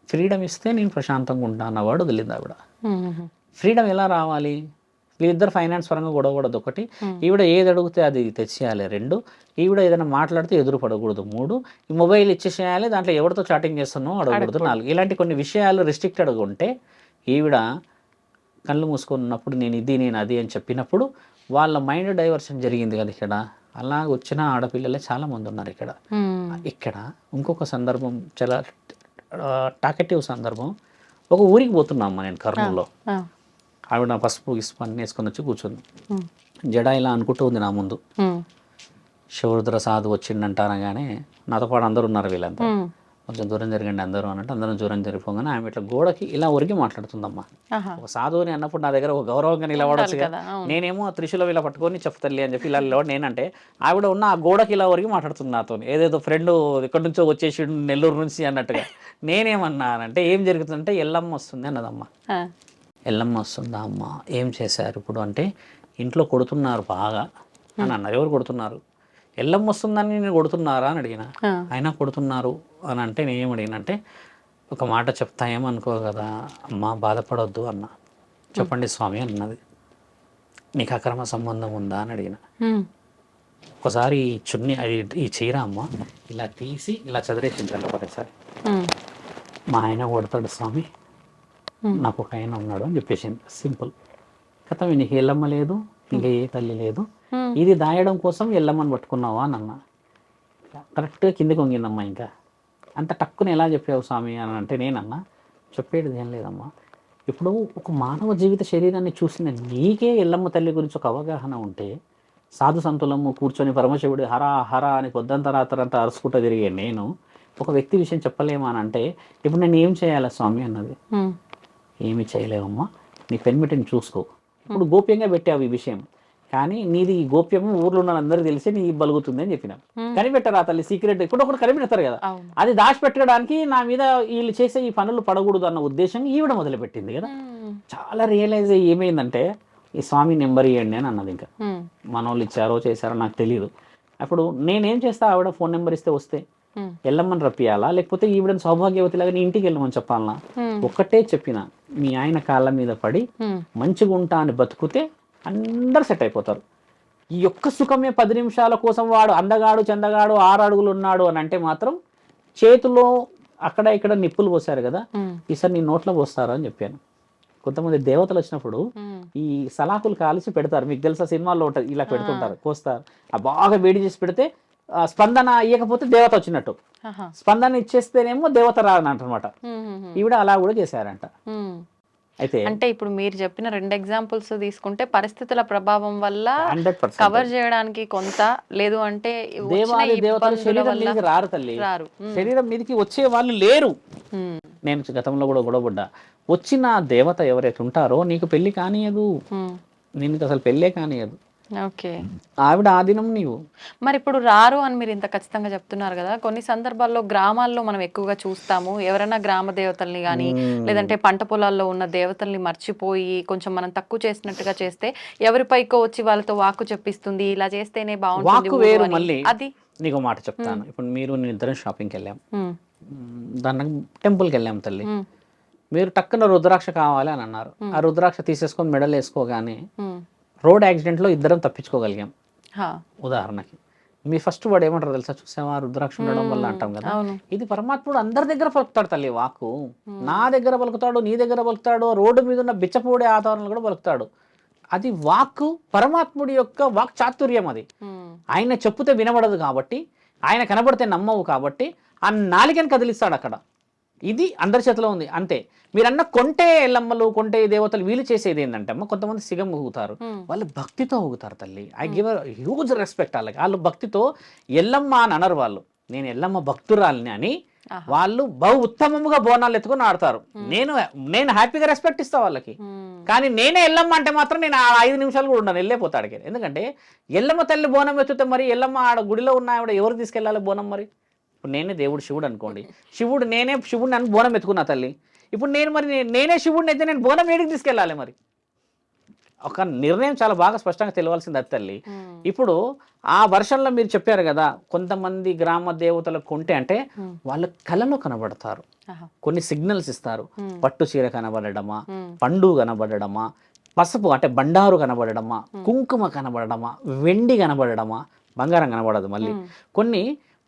[SPEAKER 2] ఫ్రీడమ్ ఇస్తే నేను ప్రశాంతంగా ఉంటాను అన్నవాడు వదిలింది ఆవిడ. ఫ్రీడమ్ ఎలా రావాలి? వీళ్ళిద్దరు ఫైనాన్స్ పరంగా గొడవకూడదు ఒకటి, ఈవిడ ఏది అడిగితే అది తెచ్చేయాలి 2, ఈవిడ ఏదైనా మాట్లాడితే ఎదురు పడకూడదు 3, ఈ మొబైల్ ఇచ్చేసేయాలి, దాంట్లో ఎవరితో చాటింగ్ చేస్తున్నావు అడగకూడదు 4. ఇలాంటి కొన్ని విషయాలు రిస్ట్రిక్టెడ్గా ఉంటే ఈవిడ కళ్ళు మూసుకొని ఉన్నప్పుడు నేను అది అని చెప్పినప్పుడు వాళ్ళ మైండ్ డైవర్షన్ జరిగింది కదా ఇక్కడ. అలా వచ్చిన ఆడపిల్లలే చాలామంది ఉన్నారు ఇక్కడ. ఇక్కడ ఇంకొక సందర్భం చాలా టాకెటివ్ సందర్భం. ఒక ఊరికి పోతున్నాం నేను కర్నూలులో. ఆవిడ పసుపు గిసుపు అన్నీ వేసుకొని వచ్చి కూర్చుంది. జడ ఇలా అనుకుంటూ ఉంది నా ముందు. శివరుద్ర సాధు వచ్చిండంటానగానే నాతో పాటు అందరూ ఉన్నారు, వీళ్ళంతా కొంచెం దూరం జరగండి అందరూ అన్నట్టు అందరం దూరం జరిగిపోగానే ఆమె ఇట్లా గోడకి ఇలా ఒరిగి మాట్లాడుతుందమ్మా. ఒక సాధువుని అన్నప్పుడు నా దగ్గర ఒక గౌరవంగా నిలబడచ్చు కదా. నేనేమో త్రిశూలం ఇలా పట్టుకొని చెప్తల్లి అని చెప్పి ఇలా నిలబడి నేనంటే ఆవిడ ఉన్న ఆ గోడకి ఇలా ఒరిగి మాట్లాడుతుంది నాతో. ఏదేదో ఫ్రెండ్ ఎక్కడి నుంచో వచ్చేసి నెల్లూరు నుంచి అన్నట్టుగా. నేనేమన్నానంటే ఏం జరుగుతుందంటే ఎల్లమ్మ వస్తుంది అన్నదమ్మా. ఎల్లమ్మ వస్తుందా అమ్మ, ఏం చేశారు ఇప్పుడు అంటే ఇంట్లో కొడుతున్నారు బాగా అని అన్నారు. ఎవరు కొడుతున్నారు? ఎల్లమ్మ వస్తుందని నేను కొడుతున్నారా అని అడిగిన. అయినా కొడుతున్నారు అని అంటే నేనేం అడిగినంటే ఒక మాట చెప్తా ఏమనుకో కదా అమ్మ, బాధపడొద్దు అన్న. చెప్పండి స్వామి అన్నది. నీకు అక్రమ సంబంధం ఉందా అని అడిగిన. ఒకసారి ఈ చున్నీ ఈ చీర అమ్మ ఇలా తీసి ఇలా చదివేసింది ఒకసారి. మా ఆయన కొడతాడు స్వామి, నాకు ఒక ఆయన ఉన్నాడు అని చెప్పేసింది. సింపుల్ కథ. నీకు ఎల్లమ్మ లేదు, ఇంకా ఏ తల్లి లేదు, ఇది దాయడం కోసం ఎల్లమ్మని పట్టుకున్నావా అని అన్న. కరెక్ట్గా కిందకి వంగిందమ్మా. ఇంకా అంత టక్కున ఎలా చెప్పావు స్వామి అని అంటే నేనన్నా చెప్పేది ఏం లేదమ్మా. ఇప్పుడు ఒక మానవ జీవిత శరీరాన్ని చూసిన నీకే ఎల్లమ్మ తల్లి గురించి ఒక అవగాహన ఉంటే సాధు సంతులము కూర్చొని పరమశివుడు హరా హరా అని పొద్దంతా రాత్రంతా అరుచుకుంటూ తిరిగే నేను ఒక వ్యక్తి విషయం చెప్పలేమా అని అంటే ఇప్పుడు నేను ఏం చేయాలా స్వామి అన్నది. ఏమి చేయలేవమ్మా, నీ పెన్మిటిని చూసుకో. ఇప్పుడు గోప్యంగా పెట్టావు ఈ విషయం, కానీ నీది ఈ గోప్యము ఊర్లో ఉన్న అందరికీ తెలిసి నీ బలుగుతుంది అని చెప్పినా. కనిపెట్టారు ఆ తల్లి సీక్రెట్, ఇప్పుడు ఒకటి కనిపెడతారు కదా. అది దాచిపెట్టడానికి నా మీద వీళ్ళు చేసే ఈ పనులు పడకూడదు అన్న ఉద్దేశం ఈవిడ మొదలుపెట్టింది కదా. చాలా రియలైజ్ అయ్యి ఏమైందంటే ఈ స్వామి నెంబర్ ఇవ్వండి అని అన్నది. ఇంకా మన వాళ్ళు ఇచ్చారో చేశారో నాకు తెలియదు. అప్పుడు నేనేం చేస్తా, ఆవిడ ఫోన్ నెంబర్ ఇస్తే వస్తే ఎల్లమ్మని రప్పియాలా లేకపోతే ఈవిడని సౌభాగ్యవతిలాగా నీ ఇంటికి వెళ్ళమని చెప్పాలనా? ఒక్కటే చెప్పిన, మీ ఆయన కాళ్ళ మీద పడి మంచిగా ఉంటా అని బతుకుతే అందరు సెట్ అయిపోతారు. ఈ యొక్క సుఖమే 10 నిమిషాల కోసం వాడు అందగాడు చందగాడు 6 అడుగులు ఉన్నాడు అని అంటే మాత్రం చేతిలో అక్కడ ఇక్కడ నిప్పులు పోసారు కదా, ఈసారి నీ నోట్లో పోస్తారు అని చెప్పాను. కొంతమంది దేవతలు వచ్చినప్పుడు ఈ సలాకులు కాల్చి పెడతారు, మీకు తెలుసా సినిమాల్లో ఉంటుంది, ఇలా పెడుతుంటారు, కోస్తారు. ఆ బాగా వేడి చేసి పెడితే స్పందన ఇవ్వకపోతే దేవత వచ్చినట్టు,
[SPEAKER 1] ఆహా.
[SPEAKER 2] స్పందన ఇచ్చేస్తేనేమో దేవత రానంటనమాట. ఈవిడ అలా కూడా చేశారంట. అయితే
[SPEAKER 1] అంటే ఇప్పుడు మీరు చెప్పిన 2 ఎగ్జాంపుల్స్ తీసుకుంటే పరిస్థితుల ప్రభావం వల్ల
[SPEAKER 2] 100%
[SPEAKER 1] కవర్ చేయడానికి కొంత, లేదు అంటే వచ్చిన
[SPEAKER 2] దేవాది దేవతలు
[SPEAKER 1] ఇబ్బందుల
[SPEAKER 2] శరీరం
[SPEAKER 1] వల్ల
[SPEAKER 2] మీదకి రారు తల్లి,
[SPEAKER 1] రారు.
[SPEAKER 2] శరీరం మీదకి వచ్చే వాళ్ళు లేరు.
[SPEAKER 1] ఉమ్,
[SPEAKER 2] నేను గతంలో కూడా గొడవపడ్డా, వచ్చిన దేవత ఎవరైతే ఉంటారో నీకు పెళ్లి కానియదు,
[SPEAKER 1] ఉమ్,
[SPEAKER 2] నీకు అసలు పెళ్ళే కానియదు.
[SPEAKER 1] ఓకే.
[SPEAKER 2] ఆవిడ ఆ దినం నీవు.
[SPEAKER 1] మరి ఇప్పుడు రారు అని మీరు ఇంత ఖచ్చితంగా చెప్తున్నారు కదా, కొన్ని సందర్భాల్లో గ్రామాల్లో మనం ఎక్కువగా చూస్తాము, ఎవరైనా గ్రామ దేవతల్ని కానీ లేదంటే పంట పొలాల్లో ఉన్న దేవతల్ని మర్చిపోయి కొంచెం మనం తక్కువ చేసినట్టుగా చేస్తే ఎవరిపైకో వచ్చి వాళ్ళతో వాక్కు చెప్పిస్తుంది, ఇలా చేస్తేనే బాగుంటుంది
[SPEAKER 2] వాక్కు
[SPEAKER 1] ఊరు
[SPEAKER 2] వేరు.
[SPEAKER 1] అని.
[SPEAKER 2] మళ్ళీ
[SPEAKER 1] అది
[SPEAKER 2] నీకు మాట చెప్తాను. ఇప్పుడు మీరు నేను ఇద్దరం షాపింగ్కి వెళ్ళాం,
[SPEAKER 1] ఉమ్,
[SPEAKER 2] దాన్ని టెంపుల్కి వెళ్ళాం తల్లి.
[SPEAKER 1] ఉమ్,
[SPEAKER 2] మీరు టక్కున రుద్రాక్ష కావాలి అని అన్నారు. ఆ రుద్రాక్ష తీసేసుకొని మెడల్ వేసుకోగానే
[SPEAKER 1] ఉమ్,
[SPEAKER 2] రోడ్ యాక్సిడెంట్లో ఇద్దరం తప్పించుకోగలిగాం.
[SPEAKER 1] హా,
[SPEAKER 2] ఉదాహరణకి మీ ఫస్ట్ వర్డ్ ఏమంటారు తెలుసా, చూసావా రుద్రాక్ష ఉండడం వల్ల అంటాం కదా.
[SPEAKER 1] అవును.
[SPEAKER 2] ఇది పరమాత్ముడు అందరి దగ్గర పలుకుతాడు తల్లి వాక్కు. నా దగ్గర పలుకుతాడు, నీ దగ్గర పలుకుతాడు, రోడ్డు మీద ఉన్న బిచ్చపోడే ఆధారాలు కూడా పలుకుతాడు. అది వాక్కు, పరమాత్ముడి యొక్క వాక్ చాతుర్యం. అది
[SPEAKER 1] ఉమ్,
[SPEAKER 2] ఆయన చెప్పుతే వినబడదు కాబట్టి, ఆయన కనబడితే నమ్మవు కాబట్టి ఆ నాలికని కదిలిస్తాడు అక్కడ. ఇది అందరి చేతిలో ఉంది అంతే. మీరన్న కొంటే ఎల్లమ్మలు, కొంటే దేవతలు వీళ్ళు చేసేది ఏంటంటే అమ్మ, కొంతమంది సిగం ఊగుతారు, వాళ్ళు భక్తితో ఊగుతారు తల్లి. ఐ గివ్ హ్యూజ్ రెస్పెక్ట్ వాళ్ళకి. వాళ్ళు భక్తితో ఎల్లమ్మ అని అనరు, వాళ్ళు నేను ఎల్లమ్మ భక్తురాలిని అని వాళ్ళు బహు ఉత్తమముగా బోనాలు ఎత్తుకొని ఆడతారు. నేను హ్యాపీగా రెస్పెక్ట్ ఇస్తా వాళ్ళకి. కానీ నేనే ఎల్లమ్మ అంటే మాత్రం నేను 5 నిమిషాలు కూడా ఉండను, వెళ్ళిపోతాడు. ఎందుకంటే ఎల్లమ్మ తల్లి బోనం ఎత్తుతే మరి ఎల్లమ్మ ఆడ గుడిలో ఉన్న ఆవిడ ఎవరు తీసుకెళ్ళాలి బోనం? మరి ఇప్పుడు నేనే దేవుడు శివుడు అనుకోండి, నేనే శివుడిని అని బోనం ఎత్తుకున్నా తల్లి. ఇప్పుడు నేనే శివుడిని అయితే నేను బోనం ఏడికి తీసుకెళ్ళాలి? మరి ఒక నిర్ణయం చాలా బాగా స్పష్టంగా తెలియాల్సింది అది తల్లి. ఇప్పుడు ఆ వర్షంలో మీరు చెప్పారు కదా, కొంతమంది గ్రామ దేవతల కొంటే అంటే వాళ్ళ కళలో కనబడతారు, కొన్ని సిగ్నల్స్ ఇస్తారు. పట్టు చీర కనబడడమా, పండు కనబడడమా, పసుపు అంటే బండారు కనబడడమా, కుంకుమ కనబడడమా, వెండి కనబడడమా, బంగారం కనబడదు. మళ్ళీ కొన్ని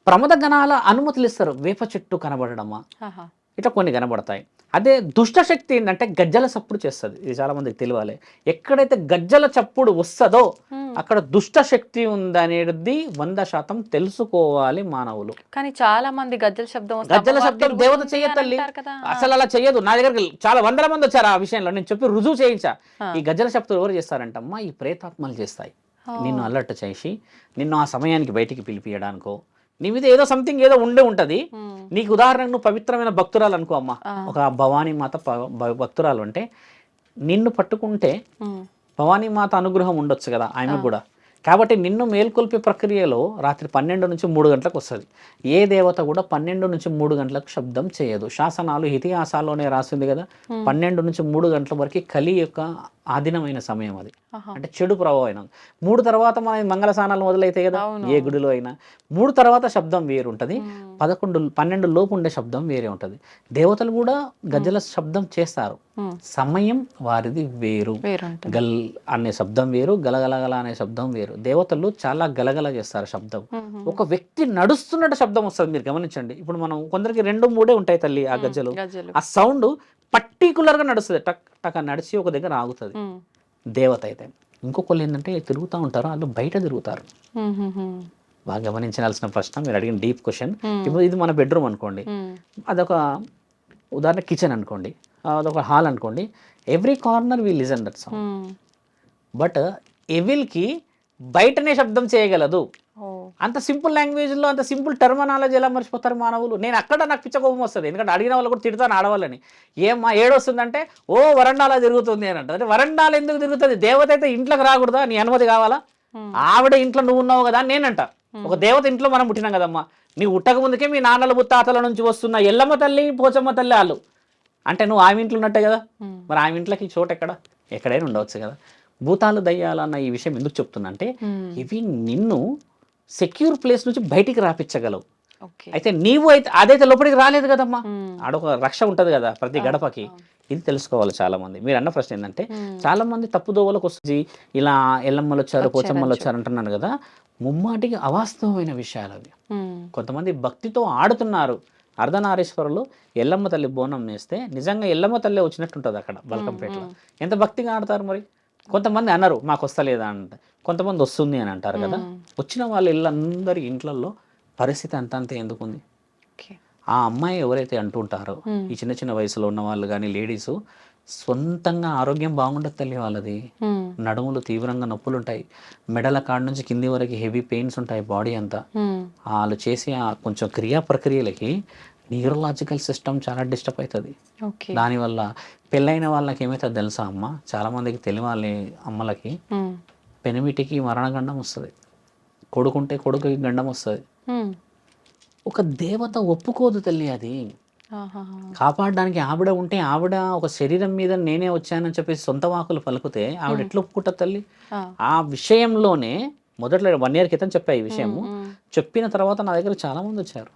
[SPEAKER 2] ప్రమద గణాల అనుమతులు ఇస్తారు, వేప చెట్టు కనబడడమా, ఇట్లా కొన్ని కనబడతాయి. అదే దుష్ట శక్తి ఏంటంటే గజ్జల చప్పుడు చేస్తుంది. ఇది చాలా మందికి తెలియాలి. ఎక్కడైతే గజ్జల చప్పుడు వస్తుందో అక్కడ దుష్ట శక్తి ఉందనేది 100% తెలుసుకోవాలి మానవులు.
[SPEAKER 1] కానీ చాలా మంది గజ్జల శబ్దం
[SPEAKER 2] దేవత చెయ్యతల్లి, అసలు అలా చెయ్యదు. నా దగ్గర చాలా 100 మంది వచ్చారు ఆ విషయంలో, నేను చెప్పి రుజువు చేయించా. ఈ గజ్జల శబ్దం ఎవరు చేస్తారంటమ్మా, ఈ ప్రేతాత్మలు చేస్తాయి. నిన్ను అలర్ట్ చేసి నిన్ను ఆ సమయానికి బయటికి పిలిపియడానికో, నీ మీద ఏదో సంథింగ్ ఏదో ఉంటది. నీకు ఉదాహరణకు నువ్వు పవిత్రమైన భక్తురాలు అనుకో అమ్మ, ఒక భవానీ మాత భక్తురాలు అంటే నిన్ను పట్టుకుంటే భవానీ మాత అనుగ్రహం ఉండొచ్చు కదా ఆమె కూడా. కాబట్టి నిన్ను మేల్కొల్పే ప్రక్రియలో రాత్రి 12 నుంచి 3 గంటలకు వస్తుంది. ఏ దేవత కూడా 12 నుంచి 3 గంటలకు శబ్దం చేయదు. శాసనాలు ఇతిహాసాల్లోనే రాసింది కదా, 12 నుంచి 3 గంటల వరకు కలి యొక్క ఆధీనమైన సమయం అది. అంటే చెడు ప్రభావం. 3 తర్వాత మన మంగళ స్నానాలు మొదలైతాయి కదా ఏ గుడిలో అయినా. 3 తర్వాత శబ్దం వేరు ఉంటుంది, 11, 12 లోపు ఉండే శబ్దం వేరే ఉంటుంది. దేవతలు కూడా గజ్జల శబ్దం చేస్తారు, సమయం వారిది వేరు. గల్ అనే శబ్దం వేరు, గలగలగల అనే శబ్దం వేరు. దేవతలు చాలా గలగల చేస్తారు శబ్దం. ఒక వ్యక్తి నడుస్తున్నట్టు శబ్దం వస్తుంది, మీరు గమనించండి. ఇప్పుడు మనం కొందరికి 2, 3 ఉంటాయి తల్లి ఆ గజ్జలు. ఆ సౌండ్ పర్టికులర్ గా నడుస్తుంది, టక్ టక్ నడిచి ఒక దగ్గర ఆగుతుంది. దేవత అయితే ఇంకొకళ్ళు ఏంటంటే తిరుగుతూ ఉంటారు, వాళ్ళు బయట తిరుగుతారు. బాగా గమనించాల్సిన ప్రశ్న మీరు అడిగిన డీప్ క్వశ్చన్. ఇప్పుడు ఇది మన బెడ్రూమ్ అనుకోండి, అదొక ఉదాహరణ కిచెన్ అనుకోండి, అదొక హాల్ అనుకోండి. Every corner we listen that sound. But ఎవిల్కి బయటనే శబ్దం చేయగలదు. అంత సింపుల్ లాంగ్వేజ్లో అంత సింపుల్ టర్మినాలజీ ఎలా మర్చిపోతారు మానవులు? నేను అక్కడ నాకు పిచ్చ కోపం వస్తుంది, ఎందుకంటే అడిగిన వాళ్ళు కూడా తిడతాను ఆడవాళ్ళని. ఏమ్మా ఏడొస్తుందంటే, ఓ వరండాలా తిరుగుతుంది అని అంటారు. వరండాలు ఎందుకు తిరుగుతుంది? దేవత అయితే ఇంట్లోకి రాకూడదా? నీ అనుమతి కావాలా? ఆవిడ ఇంట్లో నువ్వు ఉన్నావు కదా అని నేనంట. ఒక దేవత ఇంట్లో మనం పుట్టినాం కదమ్మా. నీ ఉట్టక ముందుకే మీ నాన్నల ముత్తాతల నుంచి వస్తున్న ఎల్లమ్మ తల్లి, పోచమ్మ తల్లి వాళ్ళు అంటే నువ్వు ఆమె ఇంట్లో ఉన్నట్టే కదా. మరి ఆమె ఇంట్లోకి చోటు ఎక్కడైనా ఉండవచ్చు కదా. భూతాలు దయ్యాలన్న ఈ విషయం ఎందుకు చెప్తున్నా అంటే, ఇవి నిన్ను సెక్యూర్ ప్లేస్ నుంచి బయటికి రాపించగలవు. అయితే నీవు అయితే అదైతే లోపలికి రాలేదు కదమ్మా, ఆడొక రక్ష ఉంటుంది కదా ప్రతి గడపకి. ఇది తెలుసుకోవాలి చాలా మంది. మీరు అన్న ప్రశ్న ఏంటంటే, చాలా మంది తప్పుదోవలకు వస్తుంది, ఇలా ఎల్లమ్మలు వచ్చారు, పోచమ్మలు వచ్చారు అంటున్నారు కదా. ముమ్మాటికి అవాస్తవమైన విషయాలు అవి. కొంతమంది భక్తితో ఆడుతున్నారు. అర్ధనారీశ్వరులు ఎల్లమ్మ తల్లి బోనం నేస్తే నిజంగా ఎల్లమ్మ తల్లి వచ్చినట్టుంటుంది అక్కడ బల్కంపేటలో. ఎంత భక్తిగా ఆడతారు మరి. కొంతమంది అన్నారు మాకు వస్తలేదా అంటే, కొంతమంది వస్తుంది అని అంటారు కదా. వచ్చిన వాళ్ళ ఇళ్ళందరి ఇంట్లల్లో పరిస్థితి అంతంతే ఎందుకుంది.
[SPEAKER 1] ఓకే.
[SPEAKER 2] ఆ అమ్మాయి ఎవరైతే అంటుంటారో ఈ చిన్న చిన్న వయసులో ఉన్న వాళ్ళు కానీ లేడీస్ సొంతంగా ఆరోగ్యం బాగుండదు తల్లి వాళ్ళది. నడుములు తీవ్రంగా నొప్పులు ఉంటాయి, మెడల కాడ నుంచి కింది వరకు హెవీ పెయిన్స్ ఉంటాయి బాడీ అంతా. వాళ్ళు చేసే ఆ కొంచెం క్రియా ప్రక్రియలకి న్యూరలాజికల్ సిస్టమ్ చాలా డిస్టర్బ్ అవుతుంది.
[SPEAKER 1] ఓకే.
[SPEAKER 2] దానివల్ల పెళ్ళైన వాళ్ళకి ఏమవుతుంది తెలుసా అమ్మ, చాలామందికి తెలియాలి అమ్మలకి, పెనిమిటికి మరణగండం వస్తుంది, కొడుకుంటే కొడుకుకి గండం వస్తుంది. ఒక దేవత ఒప్పుకోదు తల్లి అది. కాపాడడానికి ఆవిడ ఉంటే, ఆవిడ ఒక శరీరం మీద నేనే వచ్చానని చెప్పేసి సొంత వాకులు పలుకుతే ఆవిడ ఎట్లా ఒప్పుకుంటుంది తల్లి. ఆ విషయంలోనే మొదట్లో 1 year క్రితం చెప్పా ఈ విషయము. చెప్పిన తర్వాత నా దగ్గర చాలా మంది వచ్చారు.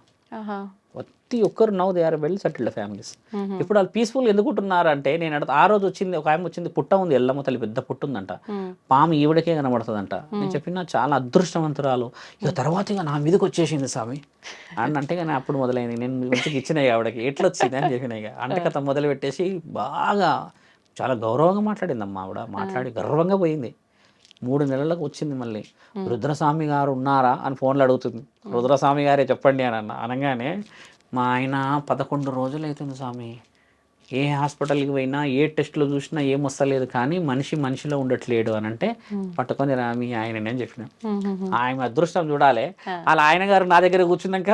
[SPEAKER 2] ప్రతి ఒక్కరు now they are well settled families. ఇప్పుడు వాళ్ళు పీస్ఫుల్ ఎందుకు ఉంటున్నారు అంటే, నేను ఆ రోజు వచ్చింది ఒక ఆమె వచ్చింది, పుట్ట ఉంది, ఎల్లమ్మ తల్లి పెద్ద పుట్ట ఉందంట, పాము ఈవిడకే కనబడుతుందంట. నేను చెప్పిన చాలా అదృష్టవంతురాలు, ఇక తర్వాత ఇక నా మీదకి వచ్చేసింది స్వామి అని అంటే, కానీ అప్పుడు మొదలైంది. నేను మంచిగా ఇచ్చినాయి ఆవిడకి, ఎట్లా వచ్చింది అని చెప్పిన. ఇక అంటే కథ మొదలు పెట్టేసి బాగా చాలా గౌరవంగా మాట్లాడిందమ్మా ఆవిడ. మాట్లాడి గర్వంగా పోయింది. 3 నెలలకు వచ్చింది మళ్ళీ. రుద్రస్వామి గారు ఉన్నారా అని ఫోన్లో అడుగుతుంది. రుద్రస్వామి గారే చెప్పండి అని అనగానే, మా ఆయన 11 రోజులు అవుతుంది స్వామి, ఏ హాస్పిటల్కి పోయినా ఏ టెస్టులు చూసినా ఏం వస్తలేదు, కానీ మనిషిలో ఉండట్లేడు అని అంటే, పట్టుకొని రా మీ ఆయనని అని చెప్పిన. ఆయన అదృష్టం చూడాలి. అలా ఆయన గారు నా దగ్గర కూర్చున్నాక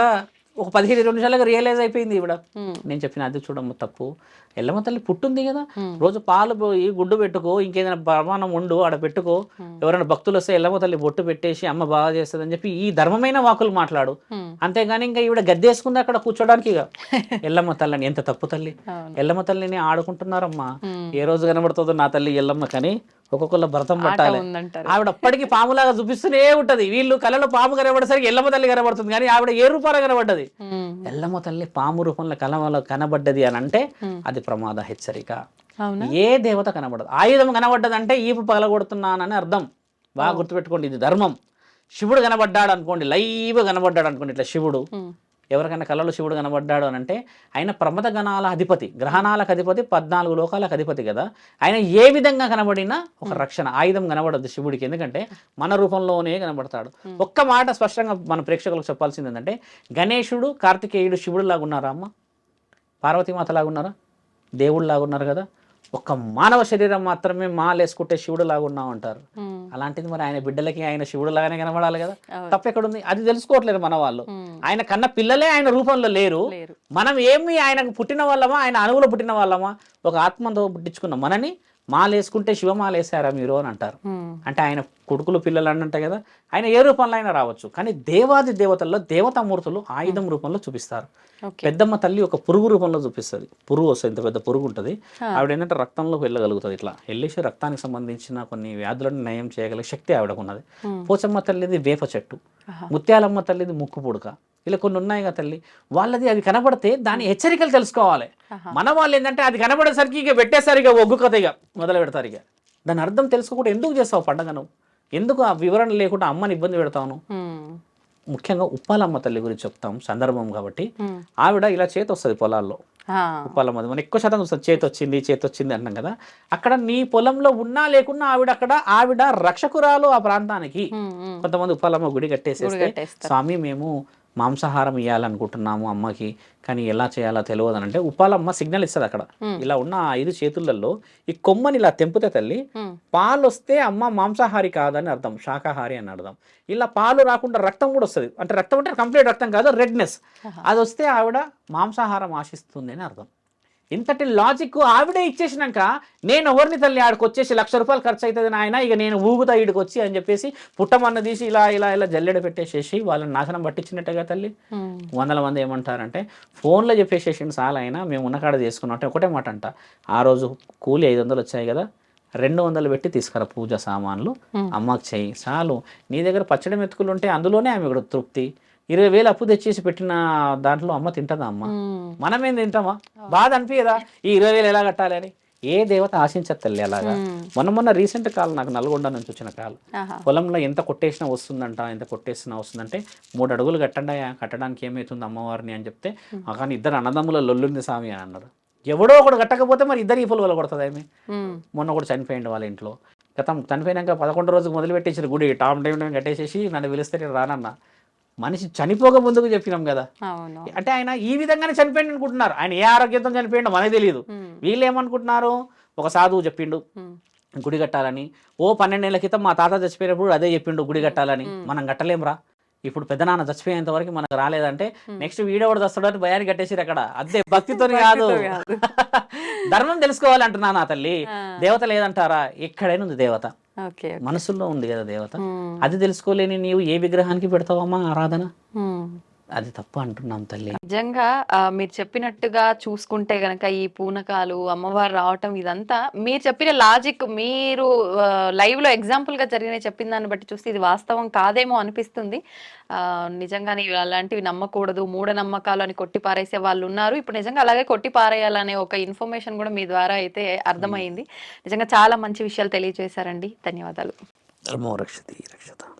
[SPEAKER 2] ఒక 15-20 నిమిషాలుగా రియలైజ్ అయిపోయింది ఈవిడ. నేను చెప్పిన అది చూడమ్మ తప్పు, ఎల్లమ్మ తల్లి పుట్టుంది కదా, రోజు పాలు పోయి గుడ్డు పెట్టుకో, ఇంకేదైనా ప్రమాణం ఉండు ఆడ పెట్టుకో, ఎవరైనా భక్తులు వస్తే ఎల్లమ్మ తల్లి బొట్టు పెట్టేసి అమ్మ బాగా చేస్తుంది అని చెప్పి ఈ ధర్మమైన వాకులు మాట్లాడు. అంతేగాని ఇంకా ఈవిడ గద్దేసుకుంది అక్కడ కూర్చోడానికి. ఇక ఎల్లమ్మ తల్లిని ఎంత తప్పు తల్లి, ఎల్లమ్మ తల్లిని ఆడుకుంటున్నారమ్మా. ఏ రోజు కనబడుతుందో నా తల్లి ఎల్లమ్మ, కానీ ఒక్కొక్కళ్ళ భరతం పట్టాలి. ఆవిడ అప్పటికి పాములాగా చూపిస్తూనే ఉంటది. వీళ్ళు కళలో పాము కనబడేసరికి ఎల్లమ్మ తల్లి కనబడుతుంది, కానీ ఆవిడ ఏ రూపాలు కనబడ్డది. ఎల్లమ్మ తల్లి పాము రూపంలో కలవలో కనబడ్డది అని అంటే అది ప్రమాద హెచ్చరిక. ఏ దేవత కనబడదు. ఆయుధం కనబడ్డదంటే ఈపు పగలగొడుతున్నానని అర్థం. బాగా గుర్తుపెట్టుకోండి, ఇది ధర్మం. శివుడు కనబడ్డాడు అనుకోండి, లైవ్ కనబడ్డాడు అనుకోండి, ఇట్లా శివుడు ఎవరికైనా కళలో శివుడు కనబడ్డాడు అని అంటే, ఆయన ప్రమద గణాల అధిపతి, గ్రహణాలకు అధిపతి, 14 లోకాలకు అధిపతి కదా. ఆయన ఏ విధంగా కనబడినా ఒక రక్షణ ఆయుధం కనబడద్దు శివుడికి, ఎందుకంటే మన రూపంలోనే కనబడతాడు. ఒక్క మాట స్పష్టంగా మన ప్రేక్షకులకు చెప్పాల్సింది ఏంటంటే, గణేశుడు కార్తికేయుడు శివుడు లాగా ఉన్నారా అమ్మ? పార్వతీమాత లాగా ఉన్నారా? దేవుడు లాగా ఉన్నారు కదా. ఒక్క మానవ శరీరం మాత్రమే మాలేసుకుంటే శివుడు లాగా ఉన్నాం అంటారు. అలాంటిది మరి ఆయన బిడ్డలకి ఆయన శివుడు లాగానే కనబడాలి కదా. తప్పెక్కడుంది? అది తెలుసుకోవట్లేదు మన వాళ్ళు. ఆయన కన్న పిల్లలే ఆయన రూపంలో లేరు. మనం ఏమి ఆయనకు పుట్టిన వాళ్ళమా, ఆయన అణువులో పుట్టిన వాళ్ళమా? ఒక ఆత్మతో పుట్టించుకున్న మనని మాలేసుకుంటే శివమాలేసారా మీరు అని అంటారు. అంటే ఆయన కొడుకులు పిల్లలు అన్నంట కదా. ఆయన ఏ రూపంలో అయినా రావచ్చు, కానీ దేవాది దేవతల్లో దేవతామూర్తులు ఆయుధం రూపంలో చూపిస్తారు. పెద్దమ్మ తల్లి ఒక పురుగు రూపంలో చూపిస్తుంది. పురుగు వస్తుంది, ఇంత పెద్ద పురుగు ఉంటుంది. ఆవిడ ఏంటంటే రక్తంలోకి వెళ్ళగలుగుతుంది. ఇట్లా వెళ్ళేసి రక్తానికి సంబంధించిన కొన్ని వ్యాధులను నయం చేయగలిగే శక్తి ఆవిడకు ఉన్నది. పోచమ్మ తల్లిది వేప చెట్టు, ముత్యాలమ్మ తల్లిది ముక్కు పుడక, ఇలా కొన్ని ఉన్నాయి కదా తల్లి. వాళ్ళది అవి కనబడితే దాని హెచ్చరికలు తెలుసుకోవాలి. మన వాళ్ళు ఏంటంటే అది కనబడేసరికి ఇక పెట్టేసరికి ఒగ్గు కథ ఇక మొదలు పెడతారు. ఇక దాని అర్థం తెలుసుకోకుండా ఎందుకు చేస్తావు పండగను? ఎందుకు ఆ వివరణ లేకుండా అమ్మని ఇబ్బంది పెడతాను? ముఖ్యంగా ఉప్పాలమ్మ తల్లి గురించి చెప్తాం సందర్భం కాబట్టి. ఆవిడ ఇలా చేతి వస్తుంది పొలాల్లో. ఉప్పాలమ్మ మనం ఎక్కువ శాతం చూస్తుంది, చేతి వచ్చింది అంటాం కదా. అక్కడ నీ పొలంలో ఉన్నా లేకున్నా ఆవిడ రక్షకురాలు ఆ ప్రాంతానికి. కొంతమంది ఉప్పాలమ్మ గుడి కట్టేసేస్తే, స్వామి మేము మాంసాహారం ఇవ్వాలనుకుంటున్నాము అమ్మకి, కానీ ఎలా చేయాలో తెలియదు అని అంటే ఉప్పాలమ్మ సిగ్నల్ ఇస్తుంది. అక్కడ ఇలా ఉన్న 5 చేతులలో ఈ కొమ్మని ఇలా తెంపితే తల్లి, పాలు వస్తే అమ్మ మాంసాహారి కాదని అర్థం, శాకాహారి అని అర్థం. ఇలా పాలు రాకుండా రక్తం కూడా వస్తుంది. అంటే రక్తం అంటే కంప్లీట్ రక్తం కాదు, రెడ్నెస్, అది వస్తే ఆవిడ మాంసాహారం ఆశిస్తుంది అని అర్థం. ఇంతటి లాజిక్ ఆవిడే ఇచ్చేసినాక నేను ఎవరిని తల్లి ఆడికి వచ్చేసి 1,00,000 రూపాయలు ఖర్చు అవుతుంది నాయన, ఇక నేను ఊగుతా ఈడికి వచ్చి అని చెప్పేసి పుట్టమన్న తీసి ఇలా జల్లెడ పెట్టేసేసి వాళ్ళని నాశనం పట్టించినట్టుగా తల్లి. 100 మంది ఏమంటారంటే ఫోన్లో చెప్పేసేసింది చాలా, అయినా మేము ఉన్నకాడ చేసుకున్నాం అంటే ఒకటే మాట అంట, ఆ రోజు కూలి 500 వచ్చాయి కదా, 200 పెట్టి తీసుకురా పూజ సామాన్లు అమ్మకి చెయ్యి చాలు. నీ దగ్గర పచ్చడి మెతుకులు ఉంటే అందులోనే ఆమె కూడా తృప్తి. 20,000 అప్పు తెచ్చేసి పెట్టిన దాంట్లో అమ్మ తింటదా? అమ్మ మనమేం తింటామా? బాధ అనిపించదా ఈ 20,000 ఎలా కట్టాలి అని? ఏ దేవత ఆశించదు తల్లి అలాగా. మొన్న రీసెంట్ కాల్ నాకు నల్గొండ నుంచి వచ్చిన కాల్, పొలంలో ఎంత కొట్టేసినా వస్తుందంటే 3 అడుగులు కట్టడానికి ఏమవుతుంది అమ్మవారిని అని చెప్తే, కానీ 2 అన్నదమ్ముల లొల్లుంది స్వామి అని అన్నారు. ఎవడో ఒకడు కట్టకపోతే మరి 2 ఈపులు వల్ల కొడుతుంది ఆమె. మొన్న కూడా చనిపోయింది వాళ్ళ ఇంట్లో. గతం చనిపోయినాక 11 రోజుకు మొదలుపెట్టేసారు గుడి టామ్ టైం కట్టేసేసి నన్ను పిలిస్తే నేను రానన్నా. మనిషి చనిపోక ముందుకు చెప్పినాం కదా.
[SPEAKER 1] అవును.
[SPEAKER 2] అంటే ఆయన ఈ విధంగానే చనిపోయింది అనుకుంటున్నారు. ఆయన ఏ ఆరోగ్యంతో చనిపోయిండో మనకు తెలియదు. వీళ్ళు ఏమనుకుంటున్నారు, ఒక సాధువు చెప్పిండు గుడి కట్టాలని. 12 ఏళ్ల క్రితం మా తాత చచ్చిపోయినప్పుడు అదే చెప్పిండు గుడి కట్టాలని. మనం కట్టలేంరా. ఇప్పుడు పెద్ద నాన్న చచ్చిపోయేంత వరకు మనకు రాలేదంటే నెక్స్ట్ వీడోడు చస్తాడని భయాన్ని కట్టేసిరు అక్కడ. అదే భక్తితో కాదు, ధర్మం తెలుసుకోవాలి అంటున్నాను. ఆ తల్లి దేవత లేదంటారా? ఎక్కడైనా ఉంది దేవత, మనసుల్లో ఉంది కదా దేవత. అది తెలుసుకోలేని నీవు ఏ విగ్రహానికి పెడతావమ్మా ఆరాధన? అది తప్పు అంటున్నాం తల్లి.
[SPEAKER 1] నిజంగా మీరు చెప్పినట్టుగా చూసుకుంటే గనక ఈ పూనకాలు అమ్మవారు రావటం ఇదంతా మీరు చెప్పిన లాజిక్, మీరు లైవ్ లో ఎగ్జాంపుల్ గా జరిగిన చెప్పిన దాన్ని బట్టి చూస్తే ఇది వాస్తవం కాదేమో అనిపిస్తుంది. నిజంగానే అలాంటివి నమ్మకూడదు, మూఢనమ్మకాలు అని కొట్టి పారేసే వాళ్ళు ఉన్నారు. ఇప్పుడు నిజంగా అలాగే కొట్టి పారేయాలనే ఒక ఇన్ఫర్మేషన్ కూడా మీ ద్వారా అయితే అర్థమైంది. నిజంగా చాలా మంచి విషయాలు తెలియజేశారండి. ధన్యవాదాలు.
[SPEAKER 2] ధర్మో రక్షతి రక్షత.